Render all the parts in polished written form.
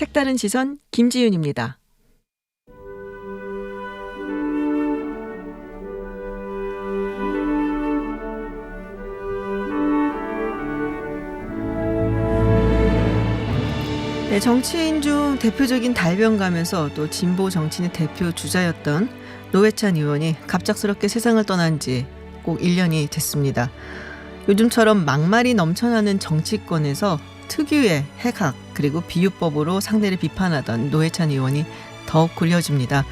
색다른 시선 김지윤입니다. 네, 정치인 중 대표적인 달변가면서 또 진보 정치인의 대표 주자였던 노회찬 의원이 갑작스럽게 세상을 떠난 지 꼭 1년이 됐습니다. 요즘처럼 막말이 넘쳐나는 정치권에서 특유의 핵학 그리고 비유법으로 상대를 비판하던 노회찬 의원이 더욱 그려집니다.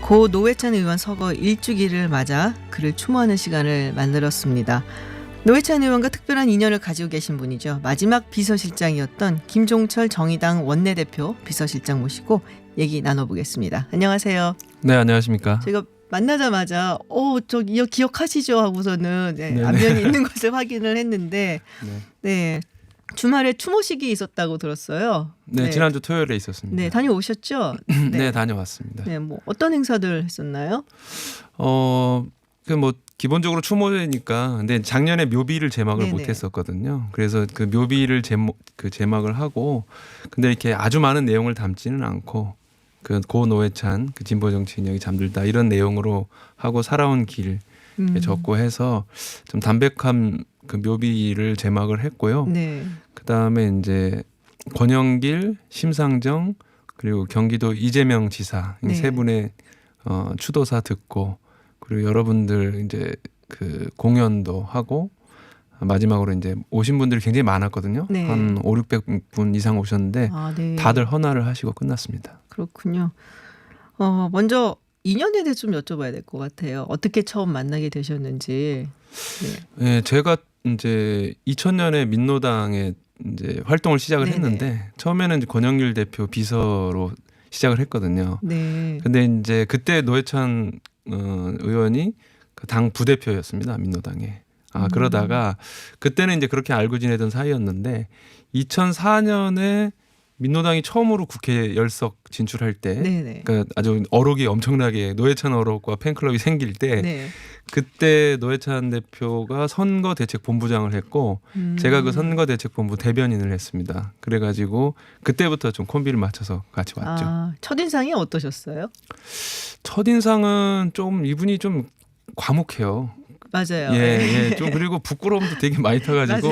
고 노회찬 의원 서거 1주기를 맞아 그를 추모하는 시간을 만들었습니다. 노회찬 의원과 특별한 인연을 가지고 계신 분이죠. 마지막 비서실장이었던 김종철 정의당 원내대표 비서실장 모시고 얘기 나눠보겠습니다. 안녕하세요. 네, 안녕하십니까. 제가 만나자마자 저 기억하시죠 하고서는 안면이 있는 것을 확인을 했는데 네. 주말에 추모식이 있었다고 들었어요. 네, 지난주 토요일에 있었습니다. 네, 다녀오셨죠? 네, 다녀왔습니다. 네, 뭐 어떤 행사들 했었나요? 기본적으로 추모제니까 근데 작년에 묘비를 제막을 못 했었거든요. 그래서 그 묘비를 제막을 하고 근데 이렇게 아주 많은 내용을 담지는 않고 그 고 노회찬 그 진보 정치인이 잠들다 이런 내용으로 하고 살아온 길 적고 해서 좀 담백한 그 묘비를 제막을 했고요. 네. 그다음에 이제 권영길, 심상정 그리고 경기도 이재명 지사 세 분의 추도사 듣고 그리고 여러분들 이제 그 공연도 하고 마지막으로 이제 오신 분들이 굉장히 많았거든요. 네. 한 500-600분 이상 오셨는데 네. 다들 헌화를 하시고 끝났습니다. 그렇군요. 먼저 인연에 대해서 좀 여쭤봐야 될 것 같아요. 어떻게 처음 만나게 되셨는지. 네, 제가 이제 2000년에 민노당에 이제 활동을 시작을 했는데 처음에는 이제 권영길 대표 비서로 시작을 했거든요. 네. 근데 이제 그때 노회찬 의원이 그 당 부대표였습니다. 민노당에. 그러다가 그때는 이제 그렇게 알고 지내던 사이였는데 2004년에 민노당이 처음으로 국회 열석 진출할 때 그러니까 아주 어록이 엄청나게 노회찬 어록과 팬클럽이 생길 때 그때 노회찬 대표가 선거대책본부장을 했고 제가 그 선거대책본부 대변인을 했습니다. 그래가지고 그때부터 좀 콤비를 맞춰서 같이 왔죠. 첫인상이 어떠셨어요? 첫인상은 좀 이분이 좀 과묵해요. 맞아요. 예. 좀 그리고 부끄러움도 되게 많이 타가지고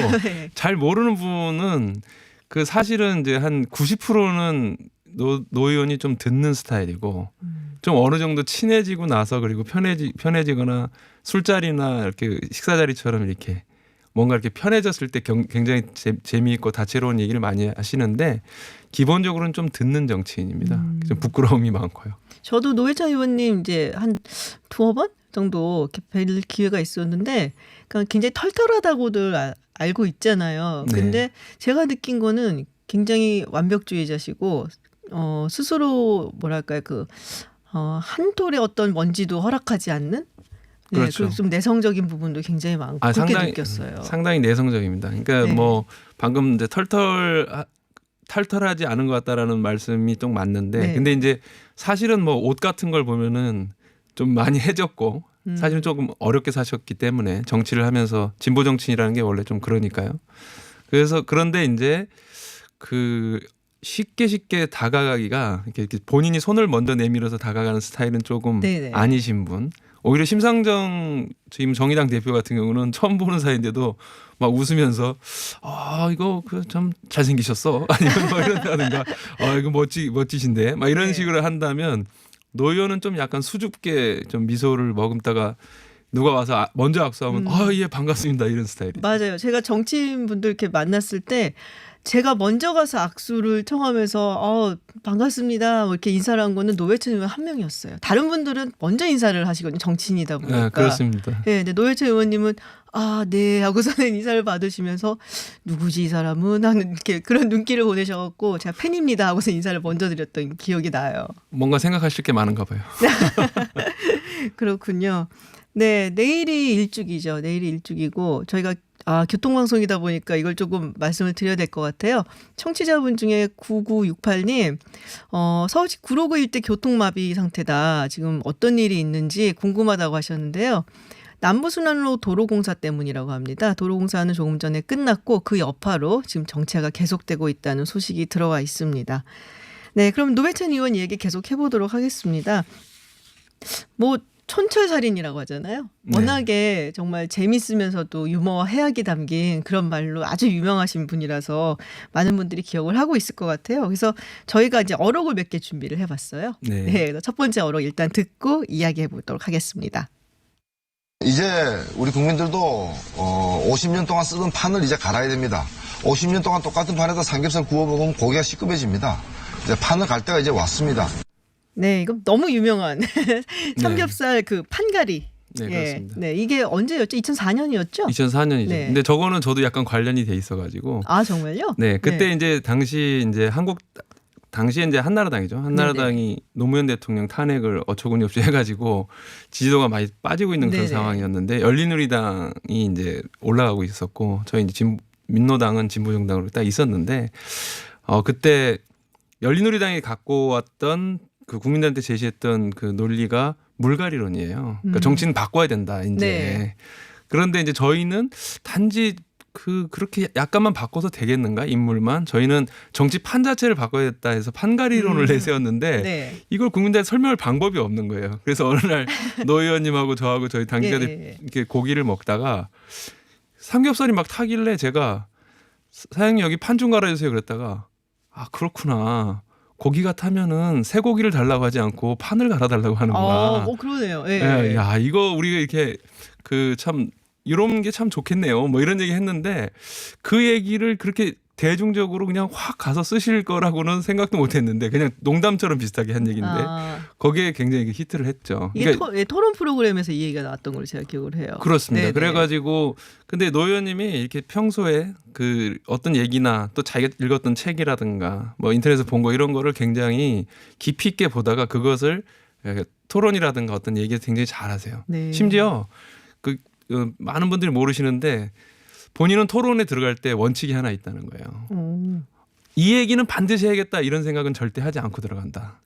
잘 모르는 분은 그 사실은 이제 한 90%는 노 의원이 좀 듣는 스타일이고 좀 어느 정도 친해지고 나서 그리고 편해지거나 술자리나 이렇게 식사 자리처럼 이렇게 뭔가 이렇게 편해졌을 때 굉장히 재미있고 다채로운 얘기를 많이 하시는데 기본적으로는 좀 듣는 정치인입니다. 좀 부끄러움이 많고요. 저도 노회찬 의원님 이제 한 두어 번 정도 이렇게 뵐 기회가 있었는데 그러니까 굉장히 털털하다고들 알고 있잖아요. 근데 제가 느낀 거는 굉장히 완벽주의자시고 스스로 뭐랄까요 한 톨의 어떤 먼지도 허락하지 않는 그렇죠. 그리고 좀 내성적인 부분도 굉장히 많고 그렇게 느꼈어요. 상당히 내성적입니다. 그러니까 뭐 방금 이제 털털하지 않은 것 같다라는 말씀이 좀 맞는데 근데 이제 사실은 뭐 옷 같은 걸 보면은 좀 많이 해졌고 사실은 조금 어렵게 사셨기 때문에 정치를 하면서 진보 정치인이라는 게 원래 좀 그러니까요. 그래서 그런데 이제 그 쉽게 다가가기가 이렇게 본인이 손을 먼저 내밀어서 다가가는 스타일은 조금 아니신 분. 오히려 심상정 지금 정의당 대표 같은 경우는 처음 보는 사이인데도 막 웃으면서 이거 참 잘생기셨어 아니면 뭐 이런다든가 이거 멋지신데 막 이런 식으로 한다면 노 의원은 좀 약간 수줍게 좀 미소를 머금다가 누가 와서 먼저 악수하면 예 반갑습니다 이런 스타일이죠. 맞아요. 제가 정치인분들 이렇게 만났을 때 제가 먼저 가서 악수를 청하면서 반갑습니다 뭐 이렇게 인사를 한 거는 노회찬 의원 한 명이었어요. 다른 분들은 먼저 인사를 하시거든요. 정치인이다 보니까. 네, 그렇습니다. 근데 노회찬 의원님은 네 하고서는 인사를 받으시면서 누구지 이 사람은 하는 이렇게 그런 눈길을 보내셔갖고 제가 팬입니다 하고서 인사를 먼저 드렸던 기억이 나요. 뭔가 생각하실 게 많은가 봐요. 그렇군요. 네, 내일이 일주기죠. 내일이 일주기고 저희가 교통방송이다 보니까 이걸 조금 말씀을 드려야 될 것 같아요. 청취자분 중에 9968님, 서울시 구로구 일대 교통마비 상태다. 지금 어떤 일이 있는지 궁금하다고 하셨는데요. 남부순환로 도로공사 때문이라고 합니다. 도로공사는 조금 전에 끝났고 그 여파로 지금 정체가 계속되고 있다는 소식이 들어와 있습니다. 네, 그럼 노회찬 의원 얘기 계속 해보도록 하겠습니다. 뭐 촌철살인이라고 하잖아요. 워낙에 정말 재밌으면서도 유머와 해악이 담긴 그런 말로 아주 유명하신 분이라서 많은 분들이 기억을 하고 있을 것 같아요. 그래서 저희가 이제 어록을 몇 개 준비를 해봤어요. 네. 네, 첫 번째 어록 일단 듣고 이야기해 보도록 하겠습니다. 이제 우리 국민들도 50년 동안 쓰던 판을 이제 갈아야 됩니다. 50년 동안 똑같은 판에다 삼겹살 구워 먹으면 고기가 시급해집니다. 이제 판을 갈 때가 이제 왔습니다. 네, 이건 너무 유명한 삼겹살 그 판가리. 네, 그렇습니다. 네, 이게 언제였죠? 2004년이었죠? 2004년이죠. 네. 근데 저거는 저도 약간 관련이 돼 있어가지고. 아, 정말요? 네, 그때 네. 이제 당시에 이제 한나라당이죠. 한나라당이 노무현 대통령 탄핵을 어처구니 없이 해가지고 지지도가 많이 빠지고 있는 그런 네네. 상황이었는데 열린우리당이 이제 올라가고 있었고 저희 이제 민노당은 진보정당으로 딱 있었는데 그때 열린우리당이 갖고 왔던 그 국민들한테 제시했던 그 논리가 물갈이론이에요. 그러니까 정치는 바꿔야 된다 이제. 네. 그런데 이제 저희는 단지 그렇게 약간만 바꿔서 되겠는가 인물만 저희는 정치판 자체를 바꿔야겠다 해서 판가리론을 내세웠는데 네. 이걸 국민들한테 설명할 방법이 없는 거예요. 그래서 어느 날 노 의원님하고 저하고 저희 당직자들이 예. 이렇게 고기를 먹다가 삼겹살이 막 타길래 제가 사장님 여기 판 좀 갈아주세요 그랬다가 아 그렇구나. 고기가 타면은 쇠고기를 달라고 하지 않고 판을 갈아달라고 하는구나. 그러네요. 예. 예, 야 이거 우리가 이렇게 참 이런 게 참 좋겠네요. 뭐 이런 얘기 했는데 그 얘기를 그렇게 대중적으로 그냥 확 가서 쓰실 거라고는 생각도 못 했는데 그냥 농담처럼 비슷하게 한 얘기인데 거기에 굉장히 히트를 했죠. 이게 그러니까 토론 프로그램에서 이 얘기가 나왔던 걸로 제가 기억을 해요. 그렇습니다. 네네. 그래가지고 근데 노 의원님이 이렇게 평소에 그 어떤 얘기나 또 자기가 읽었던 책이라든가 뭐 인터넷에서 본 거 이런 거를 굉장히 깊이 있게 보다가 그것을 토론이라든가 어떤 얘기를 굉장히 잘하세요. 네. 심지어 많은 분들이 모르시는데 본인은 토론에 들어갈 때 원칙이 하나 있다는 거예요. 이 얘기는 반드시 해야겠다 이런 생각은 절대 하지 않고 들어간다.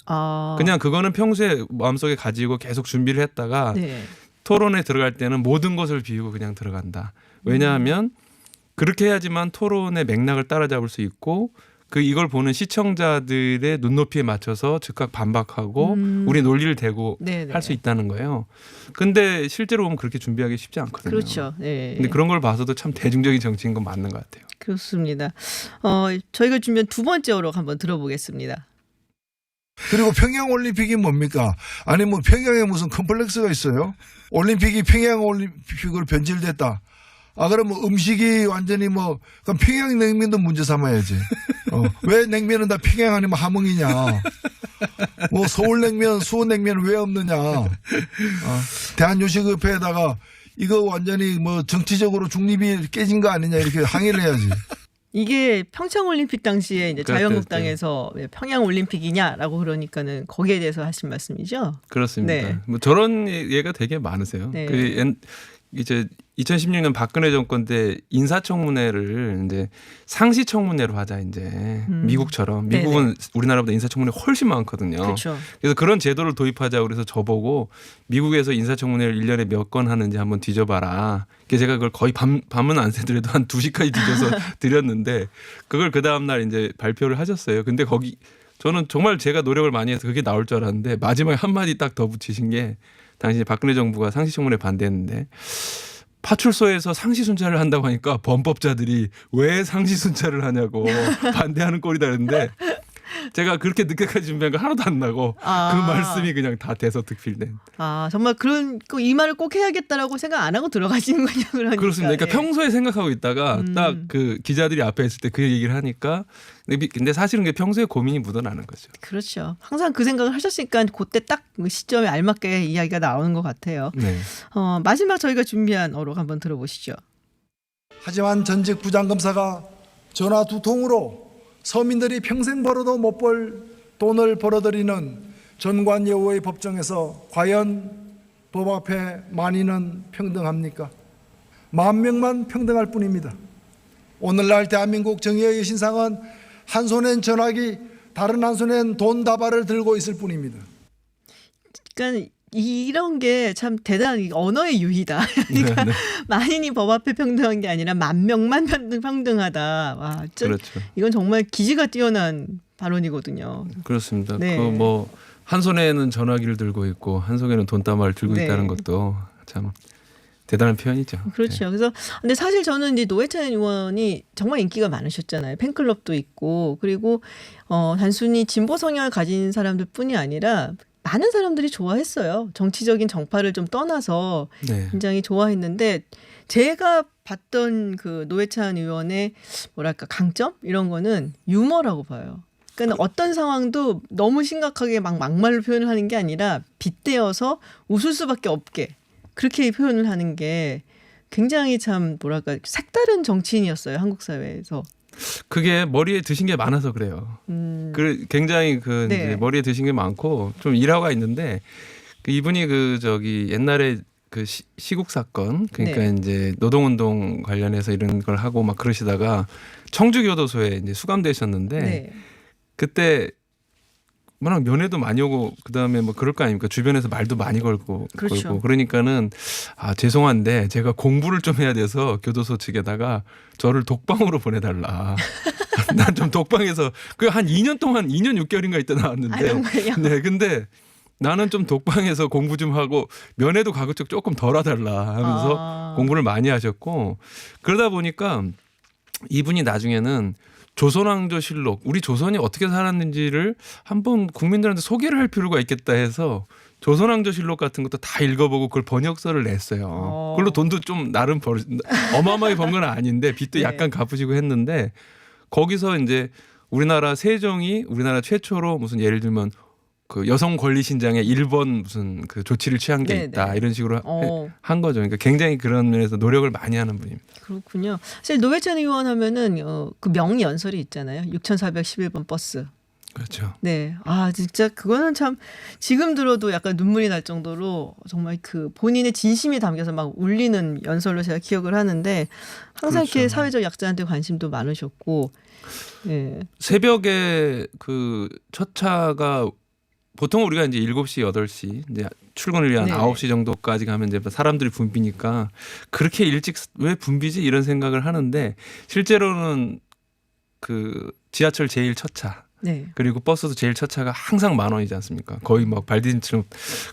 그냥 그거는 평소에 마음속에 가지고 계속 준비를 했다가 네. 토론에 들어갈 때는 모든 것을 비우고 그냥 들어간다. 왜냐하면 그렇게 해야지만 토론의 맥락을 따라잡을 수 있고 이걸 보는 시청자들의 눈높이에 맞춰서 즉각 반박하고 우리 논리를 대고 할 수 있다는 거예요. 근데 실제로 보면 그렇게 준비하기 쉽지 않거든요. 그렇죠. 네. 근데 그런 걸 봐서도 참 대중적인 정치인 건 맞는 것 같아요. 그렇습니다. 저희가 준비한 두 번째 어록 한번 들어보겠습니다. 그리고 평양올림픽이 뭡니까? 아니 뭐 평양에 무슨 컴플렉스가 있어요? 올림픽이 평양올림픽으로 변질됐다. 그럼 뭐 음식이 완전히 그럼 평양냉면도 문제 삼아야지. 왜 냉면은 다 평양 아니면 함흥이냐. 뭐 서울냉면, 수원냉면 왜 없느냐. 대한요식협회에다가 이거 완전히 정치적으로 중립이 깨진 거 아니냐 이렇게 항의를 해야지. 이게 평창올림픽 당시에 이제 그렇죠. 자유한국당에서 왜 평양올림픽이냐라고 그러니까는 거기에 대해서 하신 말씀이죠? 그렇습니다. 네. 뭐 저런 예가 되게 많으세요. 네. 이제 2016년 박근혜 정권 때 인사청문회를 이제 상시청문회로 하자 이제 미국처럼 미국은 네네. 우리나라보다 인사청문회 훨씬 많거든요. 그렇죠. 그래서 그런 제도를 도입하자고 그래서 저보고 미국에서 인사청문회를 1년에 몇 건 하는지 한번 뒤져봐라. 그래서 제가 그걸 거의 밤은 안 새더라도 한 2시까지 뒤져서 드렸는데 그걸 그 다음날 이제 발표를 하셨어요. 근데 저는 정말 제가 노력을 많이 해서 그게 나올 줄 알았는데 마지막에 한마디 딱 더 붙이신 게 당시 박근혜 정부가 상시청문회 반대했는데 파출소에서 상시순찰을 한다고 하니까 범법자들이 왜 상시순찰을 하냐고 반대하는 꼴이다 그랬는데 제가 그렇게 늦게까지 준비한 거 하나도 안 나고 그 말씀이 그냥 다 대서특필된. 정말 이 말을 꼭 해야겠다라고 생각 안 하고 들어가시는군요. 그러니까. 그렇습니다. 그러니까 예. 평소에 생각하고 있다가 딱 그 기자들이 앞에 있을 때 그 얘기를 하니까 근데 사실은 그게 평소에 고민이 묻어나는 거죠. 그렇죠. 항상 그 생각을 하셨으니까 그때 딱 시점에 알맞게 이야기가 나오는 것 같아요. 네. 마지막 저희가 준비한 어록 한번 들어보시죠. 하지만 전직 부장검사가 전화 두 통으로 서민들이 평생 벌어도 못 벌 돈을 벌어들이는 전관예우의 법정에서 과연 법 앞에 만인은 평등합니까? 10,000명만 평등할 뿐입니다. 오늘날 대한민국 정의의 신상은 한 손엔 전화기 다른 한 손엔 돈 다발을 들고 있을 뿐입니다. 그러니까 이런 게 참 대단한 언어의 유희다. 그러니까 네. 만인이 법 앞에 평등한 게 아니라 10,000명만 평등하다. 와, 그렇죠. 이건 정말 기지가 뛰어난 발언이거든요. 그렇습니다. 네. 그 뭐 한 손에는 전화기를 들고 있고 한 손에는 돈다발을 들고 네. 있다는 것도 참 대단한 표현이죠. 그렇죠. 그래서 근데 사실 저는 이제 노회찬 의원이 정말 인기가 많으셨잖아요. 팬클럽도 있고 그리고 단순히 진보 성향을 가진 사람들뿐이 아니라 많은 사람들이 좋아했어요. 정치적인 정파를 좀 떠나서 네. 굉장히 좋아했는데 제가 봤던 그 노회찬 의원의 뭐랄까 강점 이런 거는 유머라고 봐요. 그러니까 어떤 상황도 너무 심각하게 막 막말로 표현을 하는 게 아니라 빗대어서 웃을 수밖에 없게 그렇게 표현을 하는 게 굉장히 참 뭐랄까 색다른 정치인이었어요. 한국 사회에서. 그게 머리에 드신 게 많아서 그래요. 굉장히 그 네. 이제 머리에 드신 게 많고 좀 일화가 있는데 그 이분이 그 저기 옛날에 그 시국 사건 그러니까 네. 이제 노동운동 관련해서 이런 걸 하고 막 그러시다가 청주교도소에 이제 수감되셨는데 네. 그때 워낙 면회도 많이 오고 그다음에 뭐 그럴 거 아닙니까? 주변에서 말도 많이 걸고 그렇죠. 걸고 그러니까는 죄송한데 제가 공부를 좀 해야 돼서 교도소 측에다가 저를 독방으로 보내달라. 난 좀 독방에서 그 한 2년 동안 2년 6개월인가 있다 나왔는데 정말요? 네 근데 나는 좀 독방에서 공부 좀 하고 면회도 가급적 조금 덜 와달라 하면서 공부를 많이 하셨고 그러다 보니까 이분이 나중에는 조선왕조실록 우리 조선이 어떻게 살았는지를 한번 국민들한테 소개를 할 필요가 있겠다 해서 조선왕조실록 같은 것도 다 읽어보고 그걸 번역서를 냈어요. 그걸로 돈도 좀 나름 어마어마하게 번 건 아닌데 빚도 네. 약간 갚으시고 했는데 거기서 이제 우리나라 세종이 우리나라 최초로 무슨 예를 들면 그 여성 권리 신장에 1번 무슨 그 조치를 취한 게 네, 있다 네. 이런 식으로 한 거죠. 그러니까 굉장히 그런 면에서 노력을 많이 하는 분입니다. 그렇군요. 사실 노회찬 의원 하면은 그 명연설이 있잖아요. 6411번 버스. 그렇죠. 네. 진짜 그거는 참 지금 들어도 약간 눈물이 날 정도로 정말 그 본인의 진심이 담겨서 막 울리는 연설로 제가 기억을 하는데 항상 이렇게 그렇죠. 사회적 약자한테 관심도 많으셨고. 네. 새벽에 그 첫 차가 보통 우리가 이제 7시, 8시 이제 출근을 위한 네. 9시 정도까지 가면 이제 사람들이 붐비니까 그렇게 일찍 왜 붐비지 이런 생각을 하는데 실제로는 그 지하철 제일 첫 차 네. 그리고 버스도 제일 첫 차가 항상 10,000원이지 않습니까? 거의 막 발디딘처럼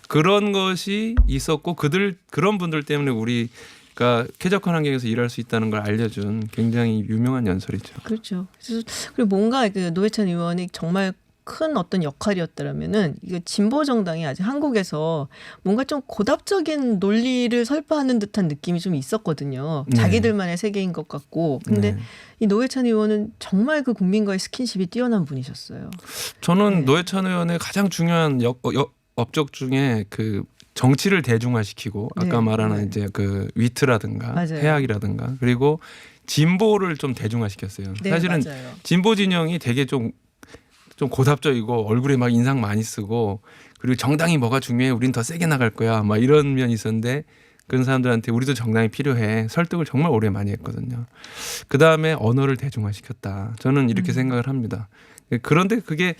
그런 것이 있었고 그런 분들 때문에 우리가 쾌적한 환경에서 일할 수 있다는 걸 알려준 굉장히 유명한 연설이죠. 그렇죠. 그래서 그리고 뭔가 그 노회찬 의원이 정말 큰 어떤 역할이었다라면은 이거 진보 정당이 아직 한국에서 뭔가 좀 고답적인 논리를 설파하는 듯한 느낌이 좀 있었거든요. 네. 자기들만의 세계인 것 같고. 근데 네. 이 노회찬 의원은 정말 그 국민과의 스킨십이 뛰어난 분이셨어요. 저는 네. 노회찬 의원의 가장 중요한 업적 중에 그 정치를 대중화시키고 아까 네, 말하는 네. 이제 그 위트라든가 맞아요. 해학이라든가 그리고 진보를 좀 대중화시켰어요. 네, 사실은 맞아요. 진보 진영이 되게 좀 고답적이고 얼굴에 막 인상 많이 쓰고 그리고 정당이 뭐가 중요해 우린 더 세게 나갈 거야 막 이런 면이 있었는데 그런 사람들한테 우리도 정당이 필요해 설득을 정말 오래 많이 했거든요. 그다음에 언어를 대중화시켰다. 저는 이렇게 생각을 합니다. 그런데 그게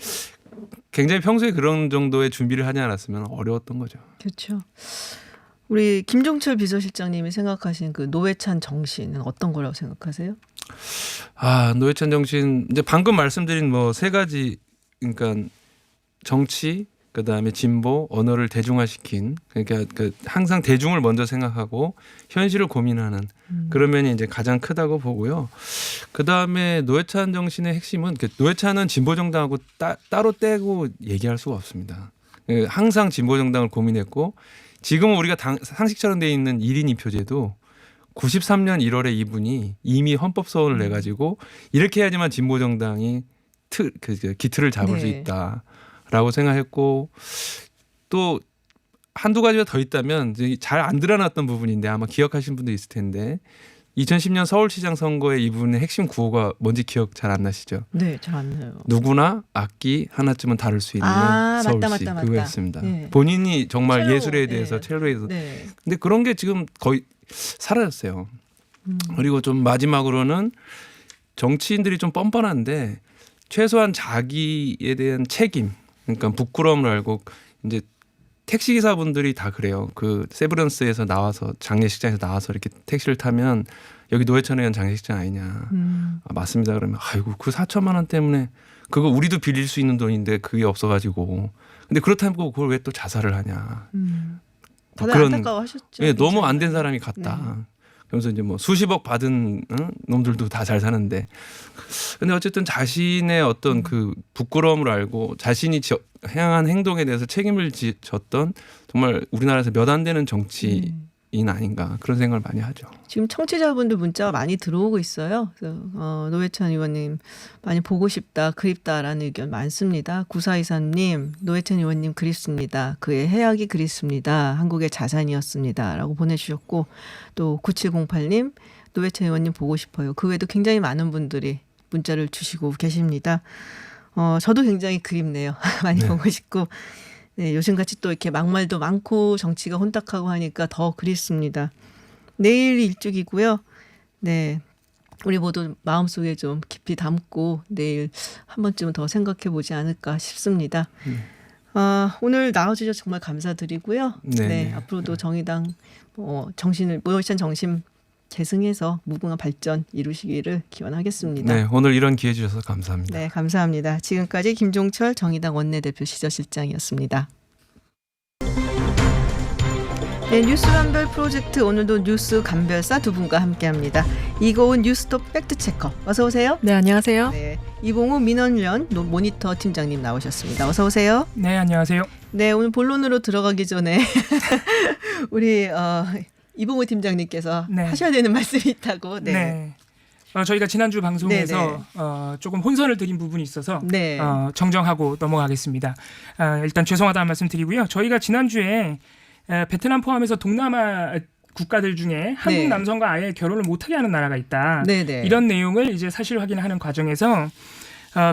굉장히 평소에 그런 정도의 준비를 하지 않았으면 어려웠던 거죠. 그렇죠. 우리 김종철 비서실장님이 생각하신 그 노회찬 정신은 어떤 거라고 생각하세요? 노회찬 정신 이제 방금 말씀드린 뭐 세 가지 그러니까 정치 그다음에 진보 언어를 대중화시킨 그러니까 그 항상 대중을 먼저 생각하고 현실을 고민하는 그런 면이 이제 가장 크다고 보고요. 그다음에 노회찬 정신의 핵심은 노회찬은 진보 정당하고 따로 떼고 얘기할 수가 없습니다. 항상 진보 정당을 고민했고 지금 우리가 상식처럼 돼 있는 1인 2표제도 93년 1월에 이분이 이미 헌법 소원을 내 가지고 이렇게 해야지만 진보 정당이 기틀을 잡을 수 네. 있다라고 생각했고 또 한두 가지가 더 있다면 잘 안 드러났던 부분인데 아마 기억하시는 분도 있을 텐데 2010년 서울시장 선거에 이분의 핵심 구호가 뭔지 기억 잘 안 나시죠? 네, 잘 안 나요. 누구나 악기 하나쯤은 다룰 수 있는 서울시 맞다. 그거였습니다. 네. 본인이 정말 첼로, 예술에 대해서 네. 첼로에 대해서 네. 근데 그런 게 지금 거의 사라졌어요. 그리고 좀 마지막으로는 정치인들이 좀 뻔뻔한데 최소한 자기에 대한 책임, 그러니까 부끄러움을 알고 이제 택시 기사분들이 다 그래요. 그 세브란스에서 나와서 장례식장에서 나와서 이렇게 택시를 타면 여기 노회찬 의원 장례식장 아니냐. 맞습니다. 그러면 아이고 그 4천만 원 때문에 그거 우리도 빌릴 수 있는 돈인데 그게 없어가지고. 근데 그렇다고 그걸 왜 또 자살을 하냐. 다들 그런- 안타까워하셨죠. 예, 너무 안 된 네. 사람이 같다. 그러면서 이제 뭐 수십억 받은 놈들도 다 잘 사는데. 근데 어쨌든 자신의 어떤 그 부끄러움을 알고 자신이 행한 행동에 대해서 책임을 졌던 정말 우리나라에서 몇 안 되는 정치인 아닌가 그런 생각을 많이 하죠. 지금 청취자분들 문자가 많이 들어오고 있어요. 그래서 노회찬 의원님 많이 보고 싶다, 그립다라는 의견 많습니다. 9423님, 노회찬 의원님 그립습니다. 그의 해악이 그립습니다. 한국의 자산이었습니다라고 보내주셨고, 또 9708님, 노회찬 의원님 보고 싶어요. 그 외에도 굉장히 많은 분들이 문자를 주시고 계십니다. 저도 굉장히 그립네요. 많이 네. 보고 싶고. 네, 요즘같이 또 이렇게 막말도 많고 정치가 혼탁하고 하니까 더 그립습니다. 내일 일주기고요. 네, 우리 모두 마음속에 좀 깊이 담고 내일 한 번쯤은 더 생각해 보지 않을까 싶습니다. 오늘 나와주셔서 정말 감사드리고요. 네, 네, 네. 앞으로도 정의당 노회찬 정신 계승해서 무궁한 발전 이루시기를 기원하겠습니다. 네, 오늘 이런 기회 주셔서 감사합니다. 네, 감사합니다. 지금까지 김종철 정의당 원내대표 시절실장이었습니다. 네, 뉴스 감별 프로젝트 오늘도 뉴스 감별사 두 분과 함께합니다. 이고은 뉴스톱 팩트체커 어서 오세요. 네, 안녕하세요. 네, 이봉우 민원련 모니터 팀장님 나오셨습니다. 어서 오세요. 네, 안녕하세요. 네, 오늘 본론으로 들어가기 전에 우리 이봉우 팀장님께서 네. 하셔야 되는 말씀이 있다고. 네. 저희가 지난주 방송에서 조금 혼선을 드린 부분이 있어서 네. 정정하고 넘어가겠습니다. 일단 죄송하다는 말씀 드리고요. 저희가 지난주에 베트남 포함해서 동남아 국가들 중에 한국 네. 남성과 아예 결혼을 못하게 하는 나라가 있다. 네네. 이런 내용을 이제 사실 확인하는 과정에서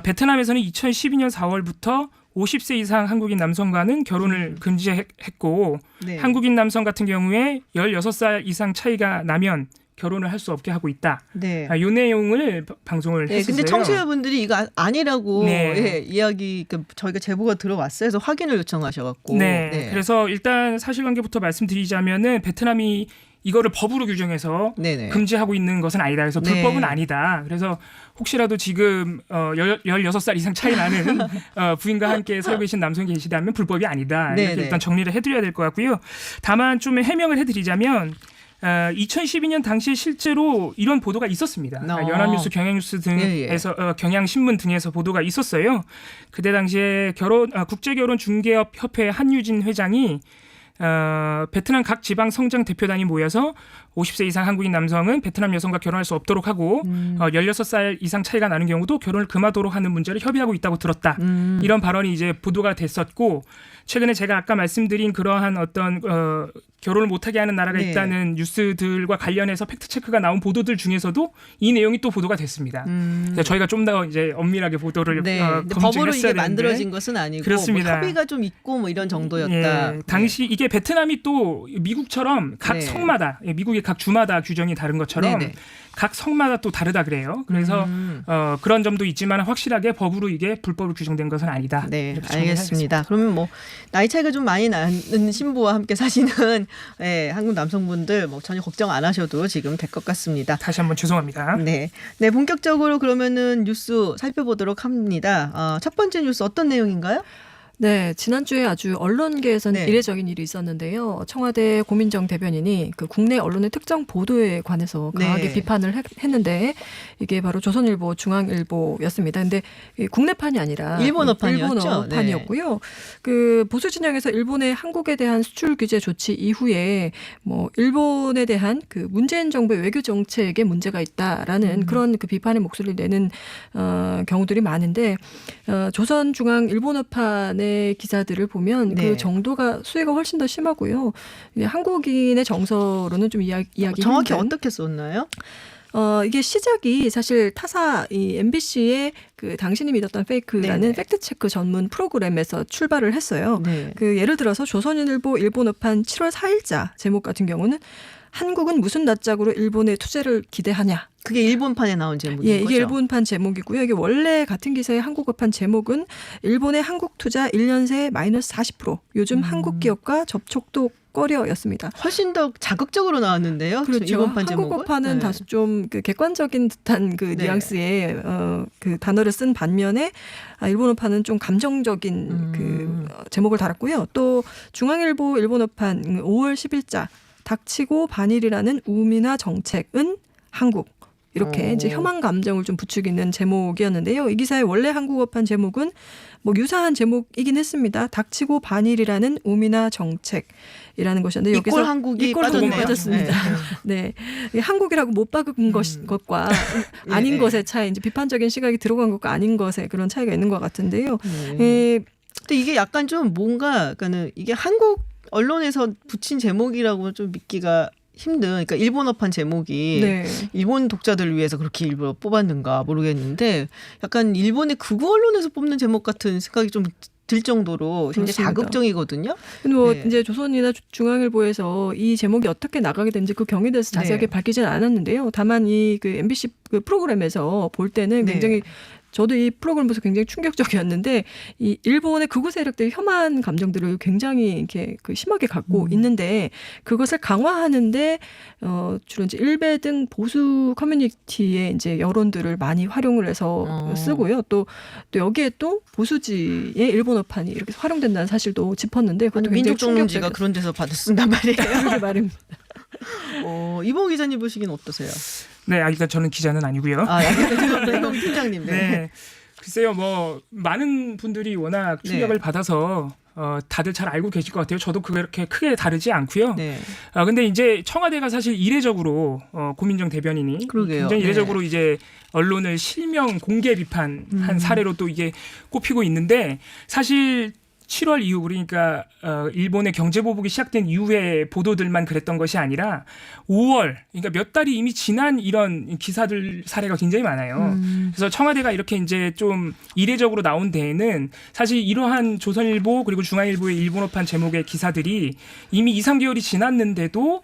베트남에서는 2012년 4월부터 50세 이상 한국인 남성과는 결혼을 금지했고 네. 한국인 남성 같은 경우에 16살 이상 차이가 나면 결혼을 할 수 없게 하고 있다. 네. 이 내용을 방송을 네, 했었어요. 근데 청취자분들이 이거 아니라고 네. 예, 이야기 저희가 제보가 들어왔어요. 그래서 확인을 요청하셔갖고. 네. 그래서 일단 사실관계부터 말씀드리자면은 베트남이 이거를 법으로 규정해서 네네. 금지하고 있는 것은 아니다. 그래서 네. 불법은 아니다. 그래서 혹시라도 지금 16살 이상 차이 나는 부인과 함께 살고 계신 남성이 계시다면 불법이 아니다. 이렇게 네네. 일단 정리를 해드려야 될 것 같고요. 다만 좀 해명을 해드리자면 2012년 당시에 실제로 이런 보도가 있었습니다. 연합뉴스, 경향뉴스 등에서 경향신문 등에서 보도가 있었어요. 그때 당시에 국제결혼중개업협회 한유진 회장이 베트남 각 지방 성장 대표단이 모여서 50세 이상 한국인 남성은 베트남 여성과 결혼할 수 없도록 하고 16살 이상 차이가 나는 경우도 결혼을 금하도록 하는 문제를 협의하고 있다고 들었다. 이런 발언이 이제 보도가 됐었고 최근에 제가 아까 말씀드린 그러한 어떤 결혼을 못하게 하는 나라가 네. 있다는 뉴스들과 관련해서 팩트체크가 나온 보도들 중에서도 이 내용이 또 보도가 됐습니다. 그래서 저희가 좀 더 이제 엄밀하게 보도를 네. 근데 검증했어야 법으로 이게 되는데 만들어진 것은 아니고 그렇습니다. 뭐 협의가 좀 있고 뭐 이런 정도였다. 예, 당시 이게 베트남이 또 미국처럼 각 네. 성마다 미국의 각 주마다 규정이 다른 것처럼 네네. 각 성마다 또 다르다 그래요. 그래서 그런 점도 있지만 확실하게 법으로 이게 불법으로 규정된 것은 아니다. 네, 이렇게 정리를 알겠습니다. 그러면 뭐 나이 차이가 좀 많이 나는 신부와 함께 사시는 예, 한국 남성분들 뭐 전혀 걱정 안 하셔도 지금 될 것 같습니다. 다시 한번 죄송합니다. 네, 네 본격적으로 그러면은 뉴스 살펴보도록 합니다. 첫 번째 뉴스 어떤 내용인가요? 네, 지난주에 아주 언론계에서는 네. 이례적인 일이 있었는데요. 청와대 고민정 대변인이 그 국내 언론의 특정 보도에 관해서 강하게 네. 비판을 했는데 이게 바로 조선일보, 중앙일보였습니다. 근데 국내판이 아니라 일본어판이었죠? 일본어판이었고요. 그 보수 진영에서 일본의 한국에 대한 수출 규제 조치 이후에 뭐 일본에 대한 그 문재인 정부의 외교 정책에 문제가 있다라는 그런 그 비판의 목소리를 내는 경우들이 많은데 조선중앙 일본어판의 기사들을 보면 네. 그 정도가 수위가 훨씬 더 심하고요. 한국인의 정서로는 좀 이야기 정확히 힘든. 어떻게 썼나요? 이게 시작이 사실 타사 이 MBC의 그 당신이 믿었던 페이크라는 네네. 팩트체크 전문 프로그램에서 출발을 했어요. 네. 그 예를 들어서 조선일보 일본어판 7월 4일자 제목 같은 경우는 한국은 무슨 낯짝으로 일본에 투자를 기대하냐. 그게 일본판에 나온 제목인 예, 거죠? 이게 일본판 제목이고요. 이게 원래 같은 기사의 한국어판 제목은 일본의 한국 투자 1년 새 마이너스 40%. 요즘 한국 기업과 접촉도 거려였습니다. 훨씬 더 자극적으로 나왔는데요. 그렇죠. 일본판 제목은. 한국어판은 네. 다소 좀 그 객관적인 듯한 그 네. 뉘앙스의 그 단어를 쓴 반면에 일본어판은 좀 감정적인 그 제목을 달았고요. 또 중앙일보 일본어판 5월 10일자 닥치고 반일이라는 우미나 정책은 한국. 이렇게 이제 혐한 감정을 좀 부추기는 제목이었는데요. 이 기사의 원래 한국어판 제목은 뭐 유사한 제목이긴 했습니다. 닥치고 반일이라는 우미나 정책이라는 것이었는데 이꼴 여기서 한국이 이꼴 한국이 빠졌네요. 빠졌습니다. 네, 이 한국이라고 못 박은 것과 아닌 예. 것의 차이, 이제 비판적인 시각이 들어간 것과 아닌 것의 그런 차이가 있는 것 같은데요. 근데 이게 약간 좀 뭔가 그러니까는 이게 한국 언론에서 붙인 제목이라고 좀 믿기가 힘든. 그러니까 일본어판 제목이 네. 일본 독자들을 위해서 그렇게 일부러 뽑았는가 모르겠는데 약간 일본의 극우 언론에서 뽑는 제목 같은 생각이 좀 들 정도로 굉장히 그렇습니다. 자극적이거든요. 근데 뭐 네. 이제 조선이나 중앙일보에서 이 제목이 어떻게 나가게 된지 그 경위에 대해서 자세하게 네. 밝히지는 않았는데요. 다만 이 그 MBC 그 프로그램에서 볼 때는 네. 굉장히 저도 이 프로그램 보면서 굉장히 충격적이었는데 이 일본의 극우 세력들이 혐한 감정들을 굉장히 이렇게 그 심하게 갖고 있는데 그것을 강화하는데 주로 이제 일베 등 보수 커뮤니티의 이제 여론들을 많이 활용을 해서 쓰고요. 또 여기에 또 보수지의 일본어판이 이렇게 활용된다는 사실도 짚었는데 그것도 굉장히 민족정론지가 그런 데서 받아 쓴단 말이에요. 그렇게 말입니다. 이봉 기자님 보시기엔 어떠세요? 네, 일단 저는 기자는 아니고요. 이봉 팀장님. 네. 글쎄요, 뭐 많은 분들이 워낙 충격을 네. 받아서 다들 잘 알고 계실 것 같아요. 저도 그렇게 크게 다르지 않고요. 네. 근데 이제 청와대가 사실 이례적으로 고민정 대변인이 그러게요. 굉장히 이례적으로 네. 이제 언론을 실명 공개 비판한 사례로 또 이게 꼽히고 있는데 사실 7월 이후 그러니까 일본의 경제 보복이 시작된 이후의 보도들만 그랬던 것이 아니라 5월 그러니까 몇 달이 이미 지난 이런 기사들 사례가 굉장히 많아요. 그래서 청와대가 이렇게 이제 좀 이례적으로 나온 데에는 사실 이러한 조선일보 그리고 중앙일보의 일본어판 제목의 기사들이 이미 2, 3개월이 지났는데도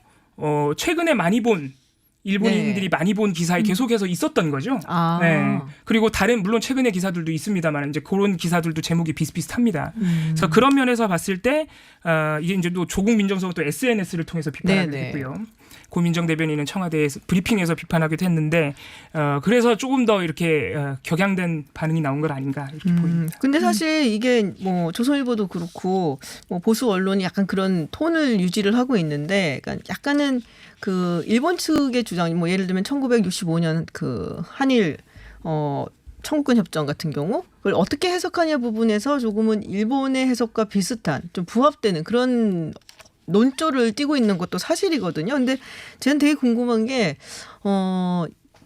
최근에 많이 본 일본인들이 많이 본 기사에 계속해서 있었던 거죠. 네. 그리고 다른 물론 최근의 기사들도 있습니다만 이제 그런 기사들도 제목이 비슷비슷합니다. 그래서 그런 면에서 봤을 때 이게 이제 또 조국 민정수석은 또 SNS를 통해서 비판하기도 했고요. 고민정 대변인은 청와대에서 브리핑에서 비판하기도 했는데 그래서 조금 더 이렇게 격양된 반응이 나온 것 아닌가 이렇게 보입니다. 근데 사실 이게 뭐 조선일보도 그렇고 뭐 보수 언론이 약간 그런 톤을 유지를 하고 있는데 그러니까 약간은 그 일본 측의 주장, 뭐 예를 들면 1965년 그 한일 청구권 협정 같은 경우 그걸 어떻게 해석하냐 부분에서 조금은 일본의 해석과 비슷한 좀 부합되는 그런 논조를 띠고 있는 것도 사실이거든요. 근데 저는 되게 궁금한 게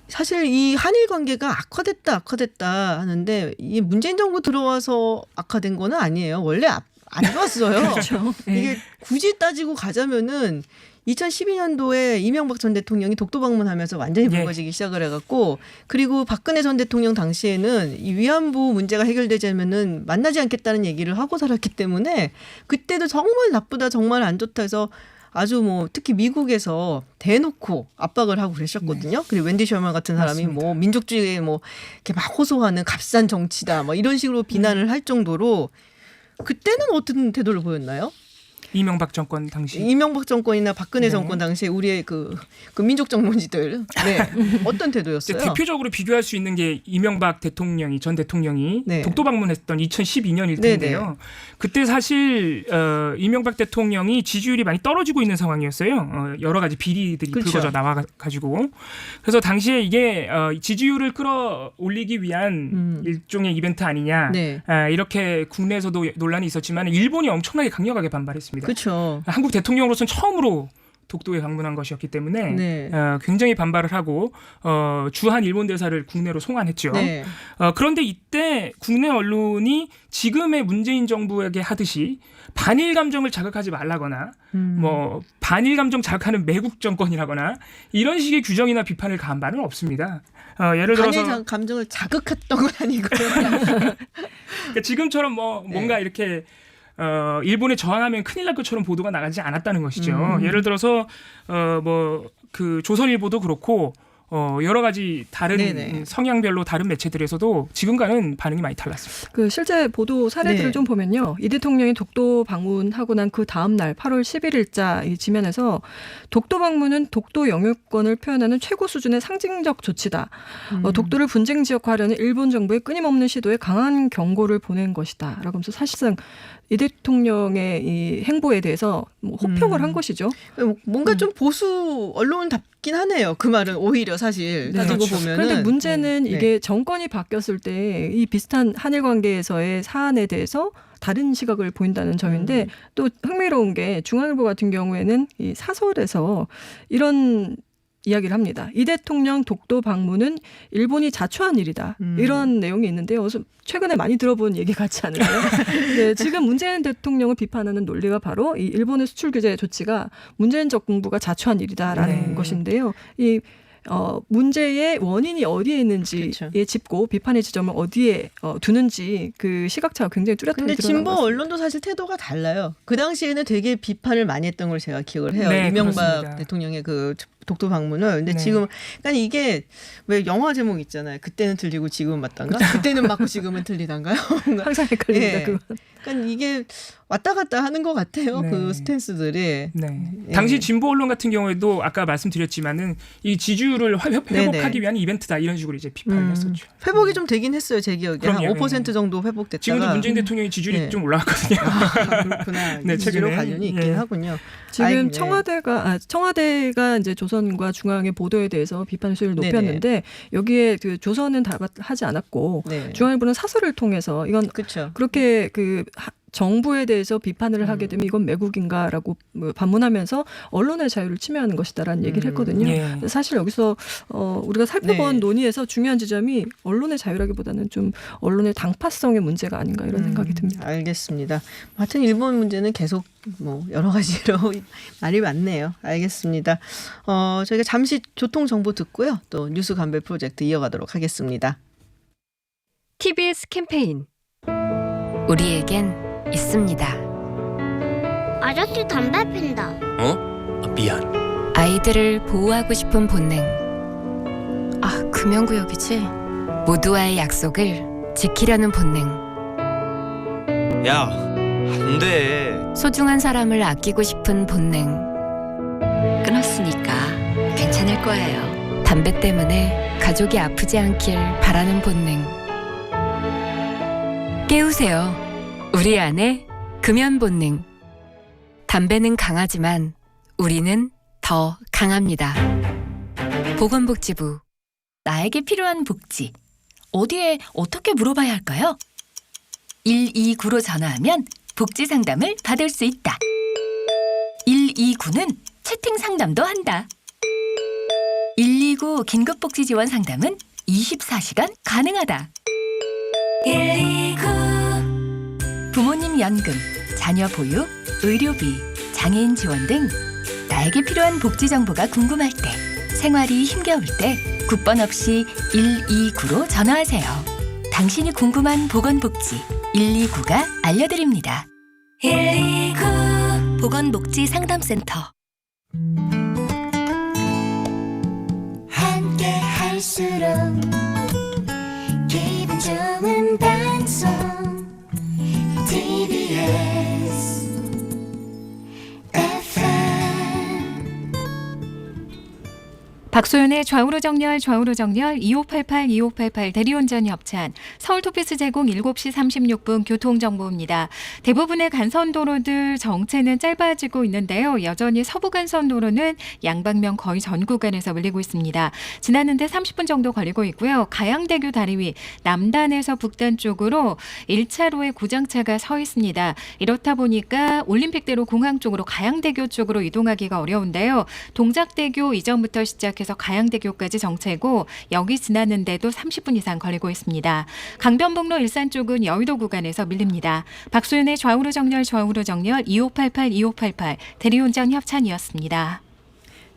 사실 이 한일 관계가 악화됐다 하는데 이게 문재인 정부 들어와서 악화된 거는 아니에요. 원래 안 좋았어요. 그렇죠. 이게 굳이 따지고 가자면은 2012년도에 이명박 전 대통령이 독도 방문하면서 완전히 붉어지기 시작을 해갖고 그리고 박근혜 전 대통령 당시에는 이 위안부 문제가 해결되자면은 만나지 않겠다는 얘기를 하고 살았기 때문에 그때도 정말 나쁘다 정말 안 좋다 해서 아주 뭐 특히 미국에서 대놓고 압박을 하고 그러셨거든요. 그리고 웬디 셔먼 같은 사람이 맞습니다. 뭐 민족주의에 뭐 이렇게 막 호소하는 값싼 정치다 뭐 이런 식으로 비난을 할 정도로 그때는 어떤 태도를 보였나요? 이명박 정권 당시. 이명박 정권이나 박근혜 네. 정권 당시에 우리의 그 민족 정론지들 어떤 태도였어요? 대표적으로 비교할 수 있는 게 이명박 대통령이 전 대통령이 네. 독도 방문했던 2012년일 텐데요. 네네. 그때 사실 이명박 대통령이 지지율이 많이 떨어지고 있는 상황이었어요. 여러 가지 비리들이 그렇죠. 불거져 나와가지고 그래서 당시에 이게 지지율을 끌어올리기 위한 일종의 이벤트 아니냐 네. 이렇게 국내에서도 논란이 있었지만 일본이 엄청나게 강력하게 반발했습니다. 그렇죠. 한국 대통령으로서는 처음으로 독도에 방문한 것이었기 때문에 네. 굉장히 반발을 하고 주한 일본 대사를 국내로 송환했죠. 네. 그런데 이때 국내 언론이 지금의 문재인 정부에게 하듯이 반일 감정을 자극하지 말라거나 뭐 반일 감정 자극하는 매국 정권이라거나 이런 식의 규정이나 비판을 가한 바는 없습니다. 예를 들어서 반일 감정을 자극했던 건 아니고요. 그러니까 지금처럼 뭔가 이렇게 일본에 저항하면 큰일 날 것처럼 보도가 나가지 않았다는 것이죠. 예를 들어서 뭐 그 조선일보도 그렇고 여러 가지 다른 네네. 성향별로 다른 매체들에서도 지금과는 반응이 많이 달랐습니다. 그 실제 보도 사례들을 네. 좀 보면요. 이 대통령이 독도 방문하고 난 그 다음 날 8월 11일자 이 지면에서 독도 방문은 독도 영유권을 표현하는 최고 수준의 상징적 조치다. 독도를 분쟁 지역화하려는 일본 정부의 끊임없는 시도에 강한 경고를 보낸 것이다. 라고 하면서 사실상 이 대통령의 이 행보에 대해서 뭐 호평을 한 것이죠. 뭔가 좀 보수 언론답긴 하네요. 그 말은 오히려 사실 네. 따지고 그렇죠. 보면은. 그런데 문제는 네. 이게 정권이 바뀌었을 때 이 비슷한 한일 관계에서의 사안에 대해서 다른 시각을 보인다는 점인데 또 흥미로운 게 중앙일보 같은 경우에는 이 사설에서 이런 이야기를 합니다. 이 대통령 독도 방문은 일본이 자초한 일이다. 이런 내용이 있는데요. 최근에 많이 들어본 얘기 같지 않으세요? 네, 지금 문재인 대통령을 비판하는 논리가 바로 이 일본의 수출 규제 조치가 문재인 정부가 자초한 일이다라는 네. 것인데요. 이 문제의 원인이 어디에 있는지에 그렇죠. 짚고 비판의 지점을 어디에 두는지 그 시각차가 굉장히 뚜렷하게 근데 드러난 진보 것 같습니다. 언론도 사실 태도가 달라요. 그 당시에는 되게 비판을 많이 했던 걸 제가 기억을 해요. 네, 이명박 그렇습니다. 대통령의 그 독도 방문을. 근데 네. 지금 그러니까 이게 왜 영화 제목 있잖아요. 그때는 들리고 지금은 맞단가? 그때는 맞고 지금은 틀리단가요? 항상 헷갈립니다. 예. 그건. 그러니까 이게 왔다 갔다 하는 것 같아요. 네. 그 스탠스들이. 네. 예. 당시 진보 언론 같은 경우에도 아까 말씀드렸지만은 이 지지율을 회복하기 네네. 위한 이벤트다 이런 식으로 이제 비판을 했었죠. 회복이 좀 되긴 했어요. 제 기억에. 한 그럼요. 5% 정도 회복됐다가. 지금도 문재인 대통령의 지지율이 네. 좀 올라갔거든요. 아, 그렇구나. 네, 지지로 최근에. 관련이 있긴 예. 하군요. 지금 아이, 청와대가 이제 조선과 중앙의 보도에 대해서 비판 수위를 네네. 높였는데 여기에 그 조선은 답하지 않았고 네. 중앙일보는 사설을 통해서 이건 그렇죠. 그렇게 그 정부에 대해서 비판을 하게 되면 이건 매국인가라고 반문하면서 언론의 자유를 침해하는 것이다라는 얘기를 했거든요. 예. 사실 여기서 우리가 살펴본 네. 논의에서 중요한 지점이 언론의 자유라기보다는 좀 언론의 당파성의 문제가 아닌가 이런 생각이 듭니다. 알겠습니다. 하여튼 일본 문제는 계속 뭐 여러 가지로 말이 많네요. 알겠습니다. 저희가 잠시 교통 정보 듣고요. 또 뉴스 감별 프로젝트 이어가도록 하겠습니다. TBS 캠페인 우리에겐 있습니다. 아저씨 담배 핀다. 미안. 아이들을 보호하고 싶은 본능. 아, 금연구역이지. 모두와의 약속을 지키려는 본능. 야, 안 돼. 소중한 사람을 아끼고 싶은 본능. 끊었으니까 괜찮을 거예요. 담배 때문에 가족이 아프지 않길 바라는 본능. 깨우세요. 우리 안에 금연 본능. 담배는 강하지만 우리는 더 강합니다. 보건복지부. 나에게 필요한 복지. 어디에 어떻게 물어봐야 할까요? 129로 전화하면 복지 상담을 받을 수 있다. 129는 채팅 상담도 한다. 129 긴급복지 지원 상담은 24시간 가능하다. 129 부모님 연금, 자녀 보육, 의료비, 장애인 지원 등 나에게 필요한 복지 정보가 궁금할 때, 생활이 힘겨울 때 국번 없이 129로 전화하세요. 당신이 궁금한 보건복지 129가 알려드립니다. 129 보건복지 상담센터. 함께 할수록 기분 좋은 방송 TBS FM. 박소연의 좌우로 정렬 2588 대리운전 협찬 서울토피스 제공 7시 36분 교통정보입니다. 대부분의 간선도로들 정체는 짧아지고 있는데요. 여전히 서부 간선도로는 양방면 거의 전 구간에서 밀리고 있습니다. 지나는데 30분 정도 걸리고 있고요. 가양대교 다리 위 남단에서 북단 쪽으로 1차로에 고장차가 서 있습니다. 이렇다 보니까 올림픽대로 공항 쪽으로 가양대교 쪽으로 이동하기가 어려운데요. 동작대교 이전부터 시작해서 가양대교까지 정체고 여기 지나는데도 30분 이상 걸리고 있습니다. 강변북로 일산 쪽은 여의도 구간에서 밀립니다. 박소연의 좌우로 정렬 2588 대리운전 협찬이었습니다.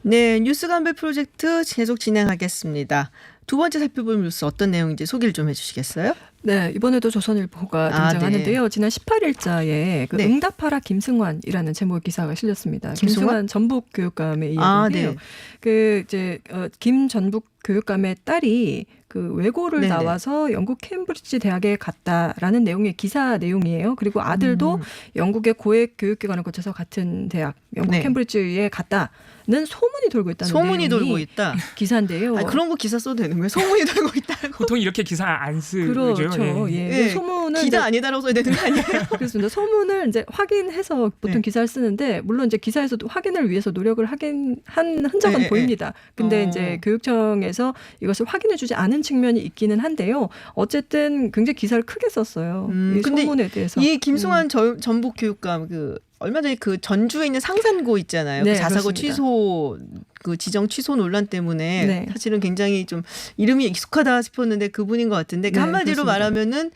네, 뉴스 감별 프로젝트 계속 진행하겠습니다. 두 번째 살펴볼 뉴스 어떤 내용인지 소개를 좀 해주시겠어요? 네, 이번에도 조선일보가 등장하는데요. 네. 지난 18일자에 그 네. 응답하라 김승환이라는 제목의 기사가 실렸습니다. 김승환? 김승환 전북교육감의 이야기인데요. 네. 그 이제 김 전북 교육감의 딸이 그 외고를 네네. 나와서 영국 케임브리지 대학에 갔다라는 내용의 기사 내용이에요. 그리고 아들도 영국의 고액 교육기관을 거쳐서 같은 대학 영국 네. 케임브리지에 갔다는 소문이 돌고 있다는 소문이 내용이 돌고 있다. 기사인데요. 아, 그런 거 기사 써도 되는 거예요? 소문이 돌고 있다고. 보통 이렇게 기사 안 쓰죠. 그렇죠. 예. 예, 소문은 기다 이제 아니다라고 써야 되는 거 아니에요? 그렇습니다. 소문을 이제 확인해서 보통 네. 기사를 쓰는데 물론 이제 기사에서도 확인을 위해서 노력을 하긴 한 흔적은 네, 보입니다. 근데 어. 이제 교육청에서 이것을 확인해주지 않은 측면이 있기는 한데요. 어쨌든 굉장히 기사를 크게 썼어요. 이 근데 소문에 대해서. 이 김승환 전북 교육감 그 얼마 전에 그 전주에 있는 상산고 있잖아요. 네, 그 자사고 그렇습니다. 취소 그 지정 취소 논란 때문에 네. 사실은 굉장히 좀 이름이 익숙하다 싶었는데 그분인 것 같은데 그 네, 한마디로 그렇습니다. 말하면은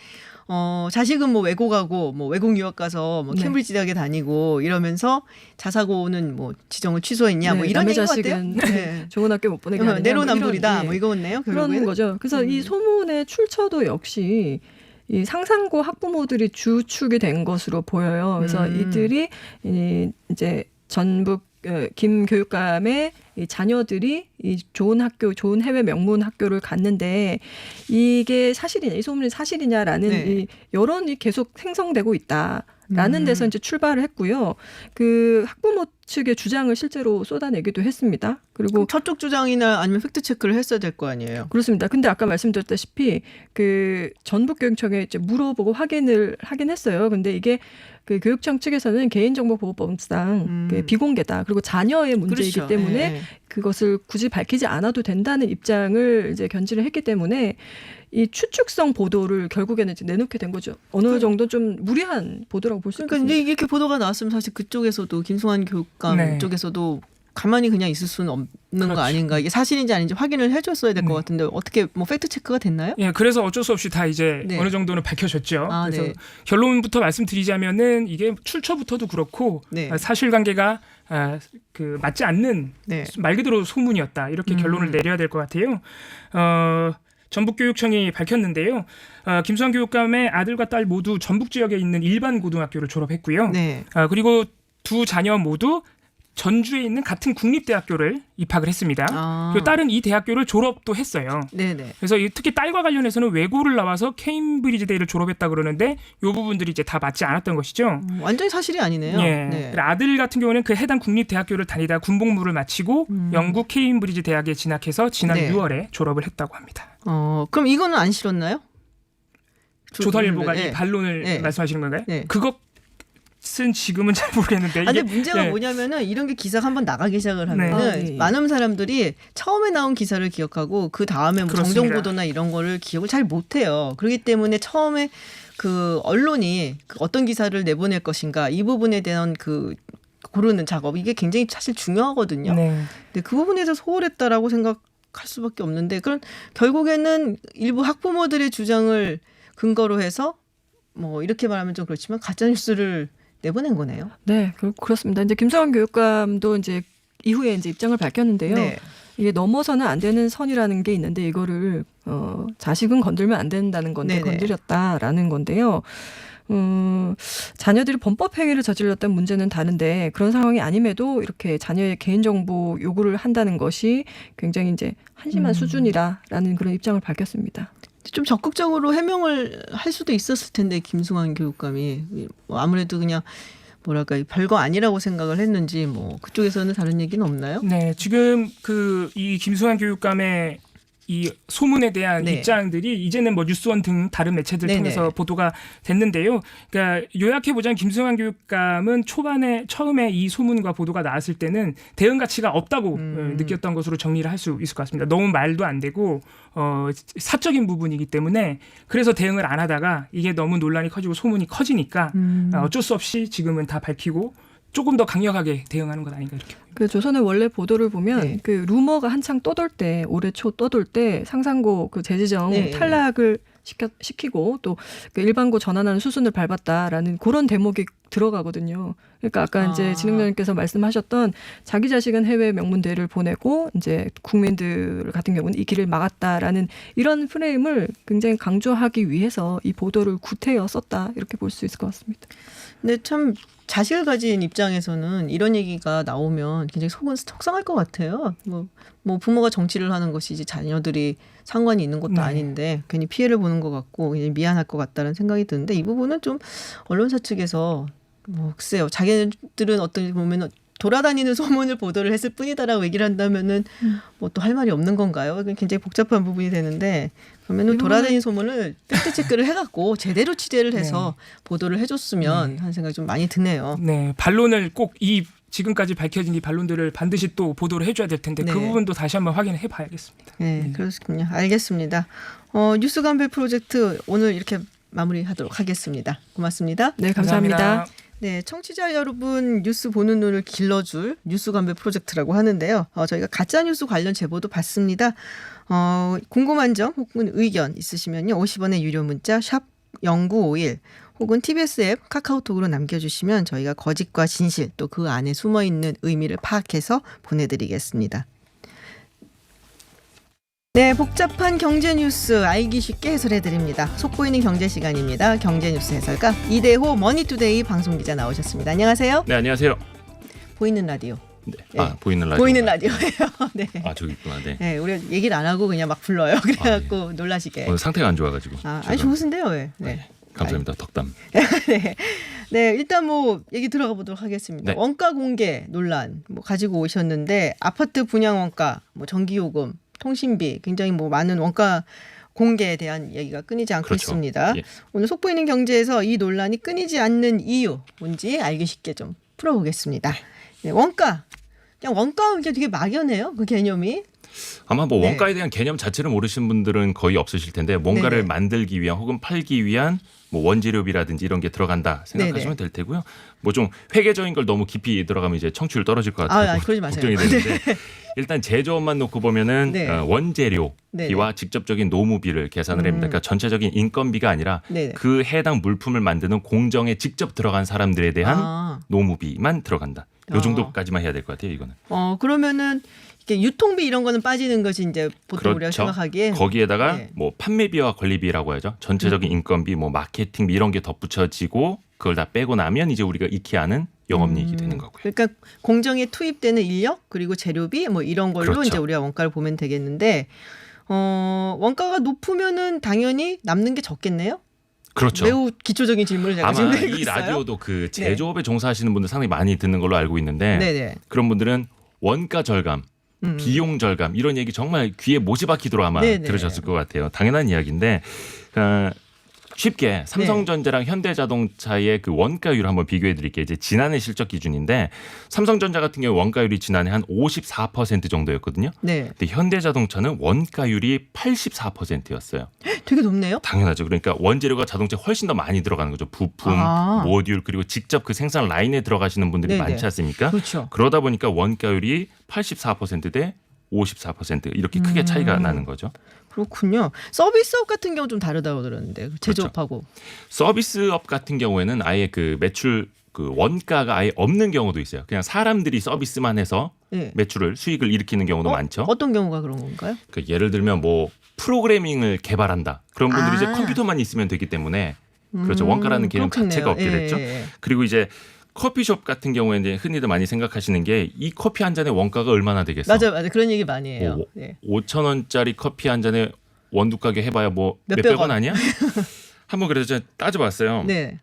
자식은 뭐 외고 가고 뭐 외국 유학 가서 뭐 네. 캠브리지 대학에 다니고 이러면서 자사고는 뭐 지정을 취소했냐 뭐 네, 이런 남의 얘기인 것 같아요. 자식은 네. 좋은 학교 못 보내게 하느냐 내로남불이다 뭐 이런, 뭐 이거였네요. 그런 결국에는. 거죠. 그래서 이 소문의 출처도 역시 이 상산고 학부모들이 주축이 된 것으로 보여요. 그래서 이들이 이제 전북 김 교육감의 이 자녀들이 이 좋은 학교, 좋은 해외 명문 학교를 갔는데 이게 사실이냐, 이 소문이 사실이냐라는 네. 이 여론이 계속 생성되고 있다라는 데서 이제 출발을 했고요. 그 학부모 측의 주장을 실제로 쏟아내기도 했습니다. 그리고 저쪽 주장이나 아니면 팩트 체크를 했어야 될 거 아니에요. 그렇습니다. 근데 아까 말씀드렸다시피 그 전북교육청에 이제 물어보고 확인을 하긴 했어요. 근데 이게 그 교육청 측에서는 개인정보보호법상 그 비공개다. 그리고 자녀의 문제이기 그렇죠. 때문에 예. 그것을 굳이 밝히지 않아도 된다는 입장을 이제 견지를 했기 때문에 이 추측성 보도를 결국에는 이제 내놓게 된 거죠. 어느 정도 좀 무리한 보도라고 볼 수 그러니까 있습니다. 이제 이렇게 보도가 나왔으면 사실 그쪽에서도 김승환 교육감 네. 쪽에서도 가만히 그냥 있을 수는 없는 거 그렇죠. 아닌가. 이게 사실인지 아닌지 확인을 해줬어야 될 것 같은데 어떻게 뭐 팩트 체크가 됐나요? 예, 그래서 어쩔 수 없이 다 이제 네. 어느 정도는 밝혀졌죠. 아, 그래서 네. 결론부터 말씀드리자면은 이게 출처부터도 그렇고 네. 사실관계가 그 맞지 않는 네. 말 그대로 소문이었다 이렇게 결론을 내려야 될 것 같아요. 전북교육청이 밝혔는데요. 김수환 교육감의 아들과 딸 모두 전북 지역에 있는 일반 고등학교를 졸업했고요. 네. 그리고 두 자녀 모두 전주에 있는 같은 국립대학교를 입학을 했습니다. 그리고 딸은 이 대학교를 졸업도 했어요. 네네. 그래서 특히 딸과 관련해서는 외고를 나와서 케임브리지 대를 졸업했다 그러는데 이 부분들이 이제 다 맞지 않았던 것이죠. 완전히 사실이 아니네요. 예. 네. 아들 같은 경우는 그 해당 국립대학교를 다니다 군복무를 마치고 영국 케임브리지 대학에 진학해서 지난 네. 6월에 졸업을 했다고 합니다. 그럼 이거는 안 실었나요? 조선일보가 네. 이 반론을 네. 말씀하시는 건가요? 네. 그것은 지금은 잘 모르겠는데. 근데 이게 문제가 네. 뭐냐면은 이런 게 기사가 한번 나가기 시작을 네. 하면은 네. 많은 사람들이 처음에 나온 기사를 기억하고 그 다음에 뭐 그렇습니다. 정정보도나 이런 거를 기억을 잘 못해요. 그렇기 때문에 처음에 그 언론이 그 어떤 기사를 내보낼 것인가 이 부분에 대한 그 고르는 작업 이게 굉장히 사실 중요하거든요. 네. 근데 그 부분에 대해서 소홀했다라고 생각할 수밖에 없는데 그런 결국에는 일부 학부모들의 주장을 근거로 해서 뭐 이렇게 말하면 좀 그렇지만 가짜 뉴스를 내보낸 거네요. 네, 그렇습니다. 이제 김성환 교육감도 이제 이후에 이제 입장을 밝혔는데요. 네. 이게 넘어서는 안 되는 선이라는 게 있는데 이거를 자식은 건들면 안 된다는 건데 네네. 건드렸다라는 건데요. 자녀들이 범법 행위를 저질렀다는 문제는 다른데 그런 상황이 아님에도 이렇게 자녀의 개인정보 요구를 한다는 것이 굉장히 이제 한심한 수준이라는 그런 입장을 밝혔습니다. 좀 적극적으로 해명을 할 수도 있었을 텐데 김승환 교육감이 뭐 아무래도 그냥 뭐랄까 별거 아니라고 생각을 했는지 뭐 그쪽에서는 다른 얘기는 없나요? 네, 지금 이 김수환 교육감의 이 소문에 대한 네. 입장들이 이제는 뭐 뉴스원 등 다른 매체들 네네. 통해서 보도가 됐는데요. 그러니까 요약해 보자면 김수환 교육감은 처음에 이 소문과 보도가 나왔을 때는 대응 가치가 없다고 느꼈던 것으로 정리를 할 수 있을 것 같습니다. 너무 말도 안 되고 사적인 부분이기 때문에 그래서 대응을 안 하다가 이게 너무 논란이 커지고 소문이 커지니까 어쩔 수 없이 지금은 다 밝히고 조금 더 강력하게 대응하는 것 아닌가 이렇게. 그 조선의 원래 보도를 보면 네. 그 루머가 한창 떠돌 때 올해 초 떠돌 때 상산고 그 재지정 네. 탈락을 시키고 또 그 일반고 전환하는 수순을 밟았다라는 그런 대목이 들어가거든요. 그러니까 아까 이제 진흥장님께서 말씀하셨던 자기 자식은 해외 명문대를 보내고 이제 국민들 같은 경우는 이 길을 막았다라는 이런 프레임을 굉장히 강조하기 위해서 이 보도를 구태여 썼다 이렇게 볼 수 있을 것 같습니다. 근데 참 자식을 가진 입장에서는 이런 얘기가 나오면 굉장히 속은 속상할 것 같아요. 뭐 부모가 정치를 하는 것이 이제 자녀들이 상관이 있는 것도 아닌데 괜히 피해를 보는 것 같고 그냥 미안할 것 같다는 생각이 드는데 이 부분은 좀 언론사 측에서 뭐 글쎄요. 자기들은 어떻게 보면은 돌아다니는 소문을 보도를 했을 뿐이다라고 얘기를 한다면은 뭐 또 할 말이 없는 건가요? 굉장히 복잡한 부분이 되는데 그러면은 돌아다니는 소문을 팩트 체크를 해갖고 제대로 취재를 해서 보도를 해줬으면 하는 생각이 좀 많이 드네요. 네, 반론을 꼭 이 지금까지 밝혀진 이 반론들을 반드시 또 보도를 해줘야 될 텐데 그 부분도 다시 한번 확인을 해봐야겠습니다. 네, 그렇군요. 알겠습니다. 뉴스 감별 프로젝트 오늘 이렇게 마무리하도록 하겠습니다. 고맙습니다. 네, 감사합니다. 네, 청취자 여러분 뉴스 보는 눈을 길러줄 뉴스 감별 프로젝트라고 하는데요. 저희가 가짜 뉴스 관련 제보도 받습니다. 궁금한 점 혹은 의견 있으시면요. 50원의 유료 문자 샵 0951 혹은 TBS 앱 카카오톡으로 남겨주시면 저희가 거짓과 진실 또 그 안에 숨어있는 의미를 파악해서 보내드리겠습니다. 네, 복잡한 경제 뉴스 알기 쉽게 해설해드립니다. 속 보이는 경제 시간입니다. 경제 뉴스 해설가 이대호 머니투데이 방송기자 나오셨습니다. 안녕하세요. 네, 안녕하세요. 보이는 라디오. 네. 네. 보이는 라디오. 보이는 라디오예요. 네. 저기 있구나. 네. 네, 우리 얘기를 안 하고 그냥 막 불러요. 그래갖고 놀라시게. 오늘 상태가 안 좋아가지고. 아니 좋으신데요, 왜? 네. 감사합니다. 덕담. 네, 일단 뭐 얘기 들어가 보도록 하겠습니다. 네. 원가 공개 논란 뭐 가지고 오셨는데 아파트 분양 원가, 뭐 전기요금, 통신비 굉장히 뭐 많은 원가 공개에 대한 얘기가 끊이지 않고 그렇죠. 있습니다. 예. 오늘 속보이는 경제에서 이 논란이 끊이지 않는 이유 뭔지 알기 쉽게 좀 풀어보겠습니다. 네, 원가. 그냥 원가 그냥 되게 막연해요. 그 개념이. 아마 뭐 네. 원가에 대한 개념 자체를 모르시는 분들은 거의 없으실 텐데 뭔가를 네네. 만들기 위한 혹은 팔기 위한 뭐 원재료비라든지 이런 게 들어간다 생각하시면 될 테고요. 뭐 좀 회계적인 걸 너무 깊이 들어가면 이제 청취율 떨어질 것 같아요. 그러지 마세요. 걱정이 되는데 일단 제조업만 놓고 보면은 네. 원재료비와 직접적인 노무비를 계산을 합니다. 그러니까 전체적인 인건비가 아니라 네네. 그 해당 물품을 만드는 공정에 직접 들어간 사람들에 대한 노무비만 들어간다. 요 정도까지만 해야 될 것 같아요. 이거는. 그러면은 이게 유통비 이런 거는 빠지는 것이 이제 보통 그렇죠. 우리가 생각하기에 거기에다가 네. 뭐 판매비와 관리비라고 하죠. 전체적인 인건비, 뭐 마케팅 이런 게 덧붙여지고 그걸 다 빼고 나면 이제 우리가 익히 아는 영업이익이 되는 거고요. 그러니까 공정에 투입되는 인력 그리고 재료비 뭐 이런 걸로 그렇죠. 이제 우리가 원가를 보면 되겠는데 원가가 높으면은 당연히 남는 게 적겠네요. 그렇죠. 매우 기초적인 질문을 제가 지금 아마 드리고 이 있어요. 라디오도 그 제조업에 종사하시는 분들 상당히 많이 듣는 걸로 알고 있는데 네네. 그런 분들은 원가 절감, 비용 절감 이런 얘기 정말 귀에 못이 박히도록 아마 네네. 들으셨을 것 같아요. 당연한 이야기인데 쉽게 삼성전자랑 현대자동차의 그 원가율 한번 비교해 드릴게요. 이제 지난해 실적 기준인데 삼성전자 같은 경우 원가율이 지난해 한 54% 정도였거든요. 네. 근데 현대자동차는 원가율이 84%였어요. 되게 높네요. 당연하죠. 그러니까 원재료가 자동차에 훨씬 더 많이 들어가는 거죠. 부품, 모듈 그리고 직접 그 생산 라인에 들어가시는 분들이 네네. 많지 않습니까? 그렇죠. 그러다 보니까 원가율이 84%대 54% 이렇게 크게 차이가 나는 거죠. 그렇군요. 서비스업 같은 경우 좀 다르다고 들었는데 제조업하고. 서비스업 같은 경우에는 아예 그 매출 그 원가가 아예 없는 경우도 있어요. 그냥 사람들이 서비스만 해서 네. 매출을 수익을 일으키는 경우도 많죠. 어떤 경우가 그런 건가요? 그 예를 들면 뭐 프로그래밍을 개발한다. 그런 분들이 이제 컴퓨터만 있으면 되기 때문에 그렇죠. 원가라는 개념 그렇겠네요. 자체가 없게 됐죠. 그리고 이제 커피숍 같은 경우에 이제 흔히들 많이 생각하시는 게 이 커피 한 잔의 원가가 얼마나 되겠어? 맞아요. 그런 얘기 많이 해요. 뭐 네. 5,000원짜리 커피 한 잔에 원두 가격 해봐야 뭐 몇백 원 아니야? 한번 그래서 제가 따져봤어요. 네.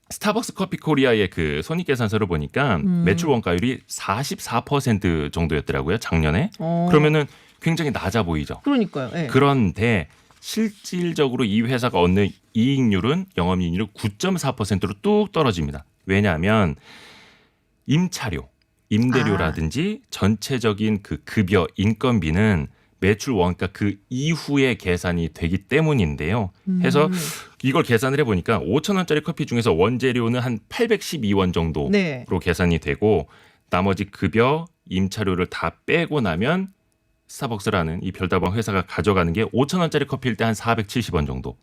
스타벅스 커피 코리아의 그 손익계산서를 보니까 매출 원가율이 44% 정도였더라고요. 작년에. 그러면은 굉장히 낮아 보이죠. 그러니까요. 네. 그런데 실질적으로 이 회사가 얻는 이익률은 영업이익률 9.4%로 뚝 떨어집니다. 왜냐하면 임차료, 임대료라든지 전체적인 그 급여, 인건비는 매출 원가 그 이후에 계산이 되기 때문인데요. 해서 이걸 계산을 해보니까 5,000원짜리 커피 중에서 원재료는 한 812원 정도로 네. 계산이 되고 나머지 급여, 임차료를 다 빼고 나면 스타벅스라는 이 별다방 회사가 가져가는 게 5,000원짜리 커피일 때 한 470원 정도.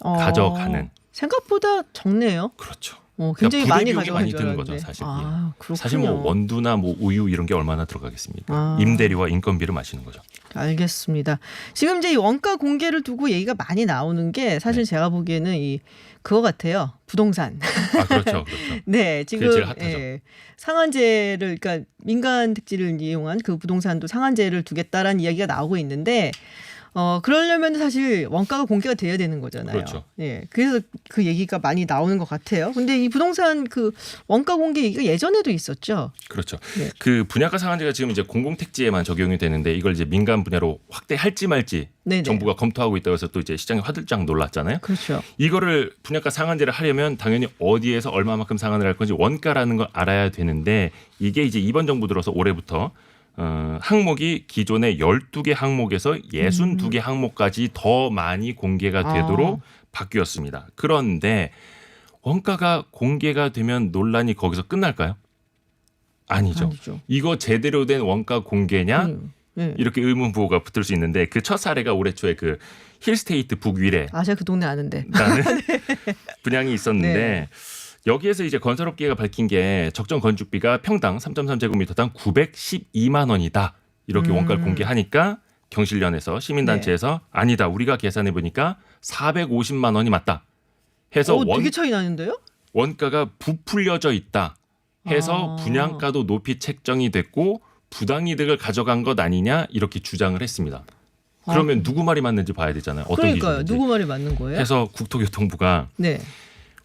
가져가는. 생각보다 적네요. 그렇죠. 굉장히 그러니까 많이 부대 비용이 많이 가져가는 드는 거죠, 줄 사실. 알았는데. 그렇군요. 사실 뭐 원두나 뭐 우유 이런 게 얼마나 들어가겠습니까? 임대료와 인건비를 마시는 거죠. 알겠습니다. 지금 이제 이 원가 공개를 두고 얘기가 많이 나오는 게 사실 제가 보기에는 그거 같아요. 부동산. 그렇죠. 네, 지금 그게 제일 핫하죠. 상한제를 그러니까 민간 택지를 이용한 그 부동산도 상한제를 두겠다라는 이야기가 나오고 있는데 그러려면 사실 원가가 공개가 돼야 되는 거잖아요. 그렇죠. 예. 그래서 그 얘기가 많이 나오는 것 같아요. 근데 이 부동산 그 원가 공개 얘기가 예전에도 있었죠. 그렇죠. 네. 그 분양가 상한제가 지금 이제 공공택지에만 적용이 되는데 이걸 이제 민간 분야로 확대할지 말지 네네. 정부가 검토하고 있다고 해서 또 이제 시장이 화들짝 놀랐잖아요. 그렇죠. 이거를 분양가 상한제를 하려면 당연히 어디에서 얼마만큼 상한을 할 건지 원가라는 걸 알아야 되는데 이게 이제 이번 정부 들어서 올해부터 항목이 기존의 12개 항목에서 62개 항목까지 더 많이 공개가 되도록 바뀌었습니다. 그런데 원가가 공개가 되면 논란이 거기서 끝날까요? 아니죠. 이거 제대로 된 원가 공개냐? 이렇게 의문부호가 붙을 수 있는데 그 첫 사례가 올해 초에 그 힐스테이트 북위례. 제가 그 동네 아는데. 라는 분양이 있었는데 네. 여기에서 이제 건설업계가 밝힌 게 적정 건축비가 평당 3.3제곱미터당 912만 원이다. 이렇게 원가를 공개하니까 경실련에서 시민단체에서 아니다. 우리가 계산해 보니까 450만 원이 맞다. 해서 되게 차이 나는데요? 원가가 부풀려져 있다. 해서 분양가도 높이 책정이 됐고 부당이득을 가져간 것 아니냐 이렇게 주장을 했습니다. 그러면 누구 말이 맞는지 봐야 되잖아요. 어떤 그러니까요. 기준인지. 누구 말이 맞는 거예요? 해서 국토교통부가 네.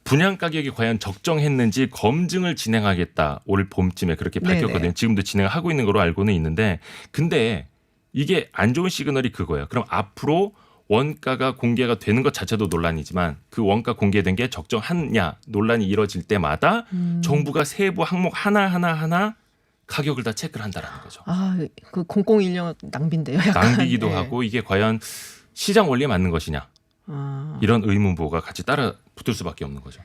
분양 가격이 과연 적정했는지 검증을 진행하겠다. 올 봄쯤에 그렇게 밝혔거든요. 네네. 지금도 진행을 하고 있는 걸로 알고는 있는데 근데 이게 안 좋은 시그널이 그거예요. 그럼 앞으로 원가가 공개가 되는 것 자체도 논란이지만 그 원가 공개된 게 적정하냐 논란이 이뤄질 때마다 정부가 세부 항목 하나 가격을 다 체크를 한다라는 거죠. 그 공공인력 낭비인데요. 약간. 낭비기도 네. 하고 이게 과연 시장 원리에 맞는 것이냐. 이런 의문부호가 같이 따라 붙을 수밖에 없는 거죠.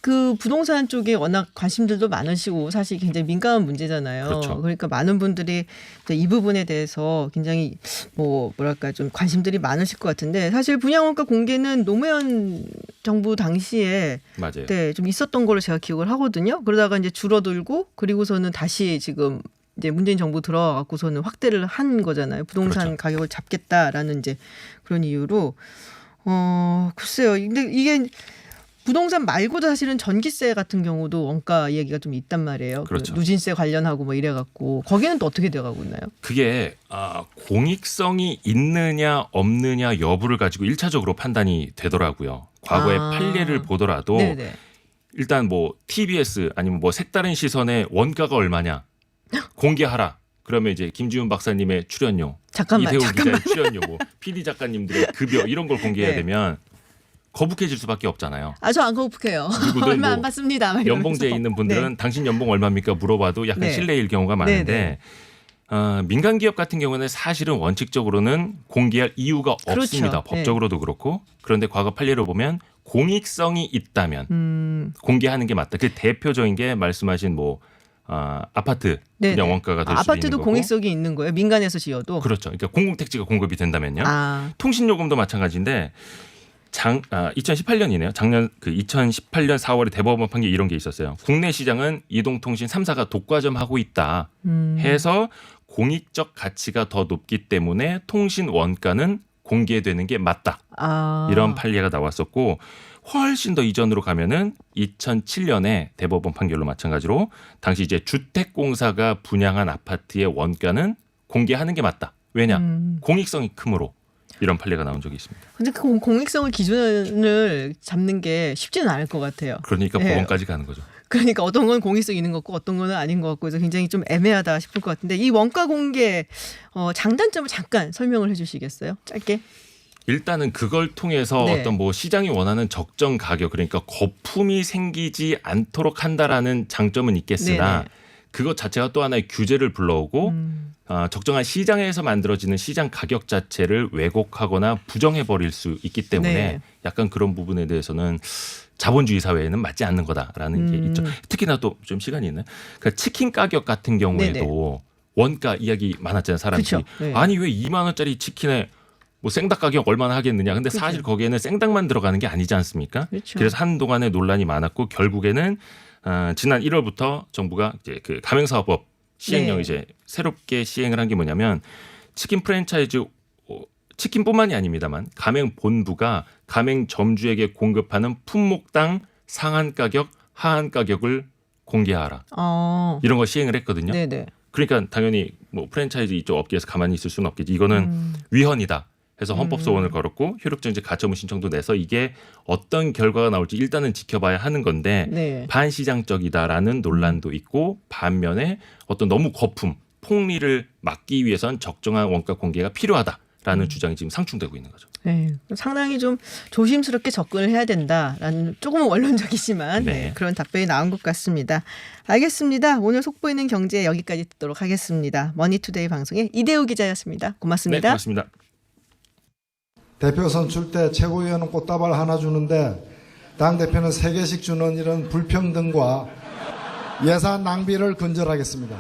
그 부동산 쪽에 워낙 관심들도 많으시고 사실 굉장히 민감한 문제잖아요. 그렇죠. 그러니까 많은 분들이 이 부분에 대해서 굉장히 뭐랄까 좀 관심들이 많으실 것 같은데 사실 분양원가 공개는 노무현 정부 당시에 맞아요. 네, 좀 있었던 걸로 제가 기억을 하거든요. 그러다가 이제 줄어들고 그리고서는 다시 지금 이제 문재인 정부 들어와 갖고서는 확대를 한 거잖아요. 부동산 그렇죠. 가격을 잡겠다라는 이제 그런 이유로 글쎄요. 근데 이게 부동산 말고도 사실은 전기세 같은 경우도 원가 얘기가 좀 있단 말이에요. 그렇죠. 그 누진세 관련하고 뭐 이래갖고 거기는 또 어떻게 돼가고 있나요? 그게 공익성이 있느냐 없느냐 여부를 가지고 1차적으로 판단이 되더라고요. 과거의 판례를 보더라도 네네. 일단 뭐 TBS 아니면 뭐 색다른 시선의 원가가 얼마냐 공개하라. 그러면 이제 김지훈 박사님의 출연료, 이태우 기자의 출연료, 뭐 PD 작가님들의 급여 이런 걸 공개해야 되면 거북해질 수밖에 없잖아요. 저 안 거북해요. 얼마 안 받습니다. 연봉제에 있는 분들은 당신 연봉 얼마입니까 물어봐도 약간 실례일 경우가 많은데 민간 기업 같은 경우는 사실은 원칙적으로는 공개할 이유가 없습니다. 법적으로도 그렇고. 그런데 과거 판례를 보면 공익성이 있다면 공개하는 게 맞다. 그 대표적인 게 말씀하신 뭐 아파트 분양 원가가 될 수 있는 거고. 아파트도 공익성이 있는 거예요. 민간에서 지어도. 그렇죠. 그러니까 공공택지가 공급이 된다면요. 통신요금도 마찬가지인데 2018년이네요. 작년 2018년 4월에 대법원 판결 이런 게 있었어요. 국내 시장은 이동통신 3사가 독과점하고 있다 해서 공익적 가치가 더 높기 때문에 통신 원가는 공개되는 게 맞다. 이런 판례가 나왔었고 훨씬 더 이전으로 가면은 2007년에 대법원 판결로 마찬가지로 당시 이제 주택공사가 분양한 아파트의 원가는 공개하는 게 맞다. 왜냐? 공익성이 크므로. 이런 판례가 나온 적이 있습니다. 근데 그 공익성을 기준을 잡는 게 쉽지는 않을 것 같아요. 그러니까 법원까지 가는 거죠. 그러니까 어떤 건 공익성이 있는 것 같고 어떤 거는 아닌 것 같고 해서 굉장히 좀 애매하다 싶을 것 같은데 이 원가 공개 장단점을 잠깐 설명을 해 주시겠어요? 짧게. 일단은 그걸 통해서 어떤 뭐 시장이 원하는 적정 가격 그러니까 거품이 생기지 않도록 한다라는 장점은 있겠으나 그것 자체가 또 하나의 규제를 불러오고 적정한 시장에서 만들어지는 시장 가격 자체를 왜곡하거나 부정해버릴 수 있기 때문에 약간 그런 부분에 대해서는 자본주의 사회에는 맞지 않는 거다라는 게 있죠. 특히나 또 좀 시간이 있나요? 그러니까 치킨 가격 같은 경우에도 원가 이야기 많았잖아요. 사람들이. 아니 왜 2만 원짜리 치킨에 뭐 생닭 가격 얼마나 하겠느냐. 근데 사실 거기에는 생닭만 들어가는 게 아니지 않습니까? 그렇죠. 그래서 한동안의 논란이 많았고 결국에는 지난 1월부터 정부가 이제 그 가맹사업법 시행령 네. 이제 새롭게 시행을 한 게 뭐냐면 치킨 프랜차이즈 치킨뿐만이 아닙니다만 가맹 본부가 가맹 점주에게 공급하는 품목당 상한 가격, 하한 가격을 공개하라. 이런 거 시행을 했거든요. 네네. 그러니까 당연히 뭐 프랜차이즈 이쪽 업계에서 가만히 있을 수는 없겠지. 이거는 위헌이다. 해서 헌법소원을 걸었고 효력정지 가처분 신청도 내서 이게 어떤 결과가 나올지 일단은 지켜봐야 하는 건데 네. 반시장적이다라는 논란도 있고 반면에 어떤 너무 거품, 폭리를 막기 위해선 적정한 원가 공개가 필요하다라는 주장이 지금 상충되고 있는 거죠. 네, 상당히 좀 조심스럽게 접근을 해야 된다라는 조금은 원론적이지만 네. 네, 그런 답변이 나온 것 같습니다. 알겠습니다. 오늘 속보이는 경제 여기까지 듣도록 하겠습니다. 머니투데이 방송의 이대우 기자였습니다. 고맙습니다. 네, 고맙습니다. 대표 선출 때 최고위원은 꽃다발 하나 주는데 당대표는 3개씩 주는 이런 불평등과 예산 낭비를 근절하겠습니다.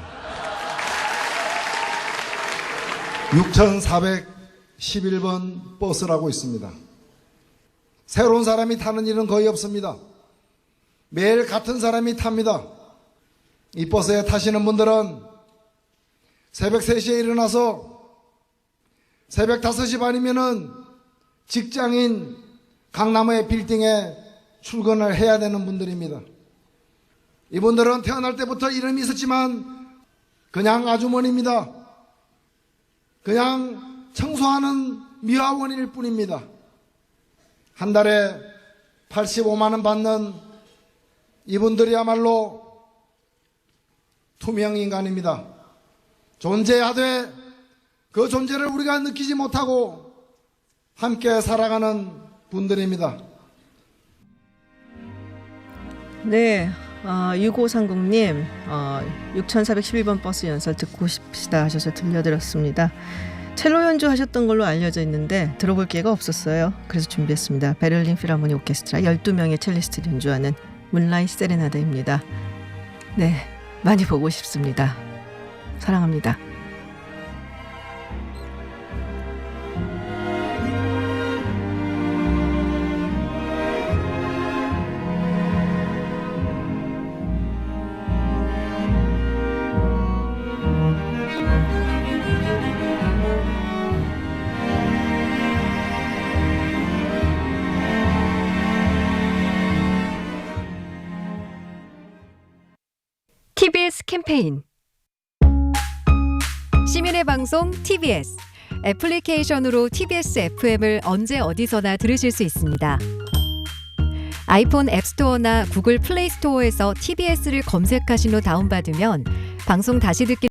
6411번 버스라고 있습니다. 새로운 사람이 타는 일은 거의 없습니다. 매일 같은 사람이 탑니다. 이 버스에 타시는 분들은 새벽 3시에 일어나서 새벽 5시 반이면은 직장인 강남의 빌딩에 출근을 해야 되는 분들입니다. 이분들은 태어날 때부터 이름이 있었지만 그냥 아주머니입니다. 그냥 청소하는 미화원일 뿐입니다. 한 달에 85만 원 받는 이분들이야말로 투명인간입니다. 존재하되 그 존재를 우리가 느끼지 못하고 함께 살아가는 분들입니다. 네, 6530님 6411번 버스 연설 듣고 싶으시다 하셔서 들려드렸습니다. 첼로 연주하셨던 걸로 알려져 있는데 들어볼 기회가 없었어요. 그래서 준비했습니다. 베를린 필하모니 오케스트라 12명의 첼리스트를 연주하는 문라이트 세레나데입니다. 네, 많이 보고 싶습니다. 사랑합니다. TBS 캠페인 시민의 방송 TBS 애플리케이션으로 TBS FM을 언제 어디서나 들으실 수 있습니다. 아이폰 앱스토어나 구글 플레이 스토어에서 TBS를 검색하신 후 다운받으면 방송 다시 듣기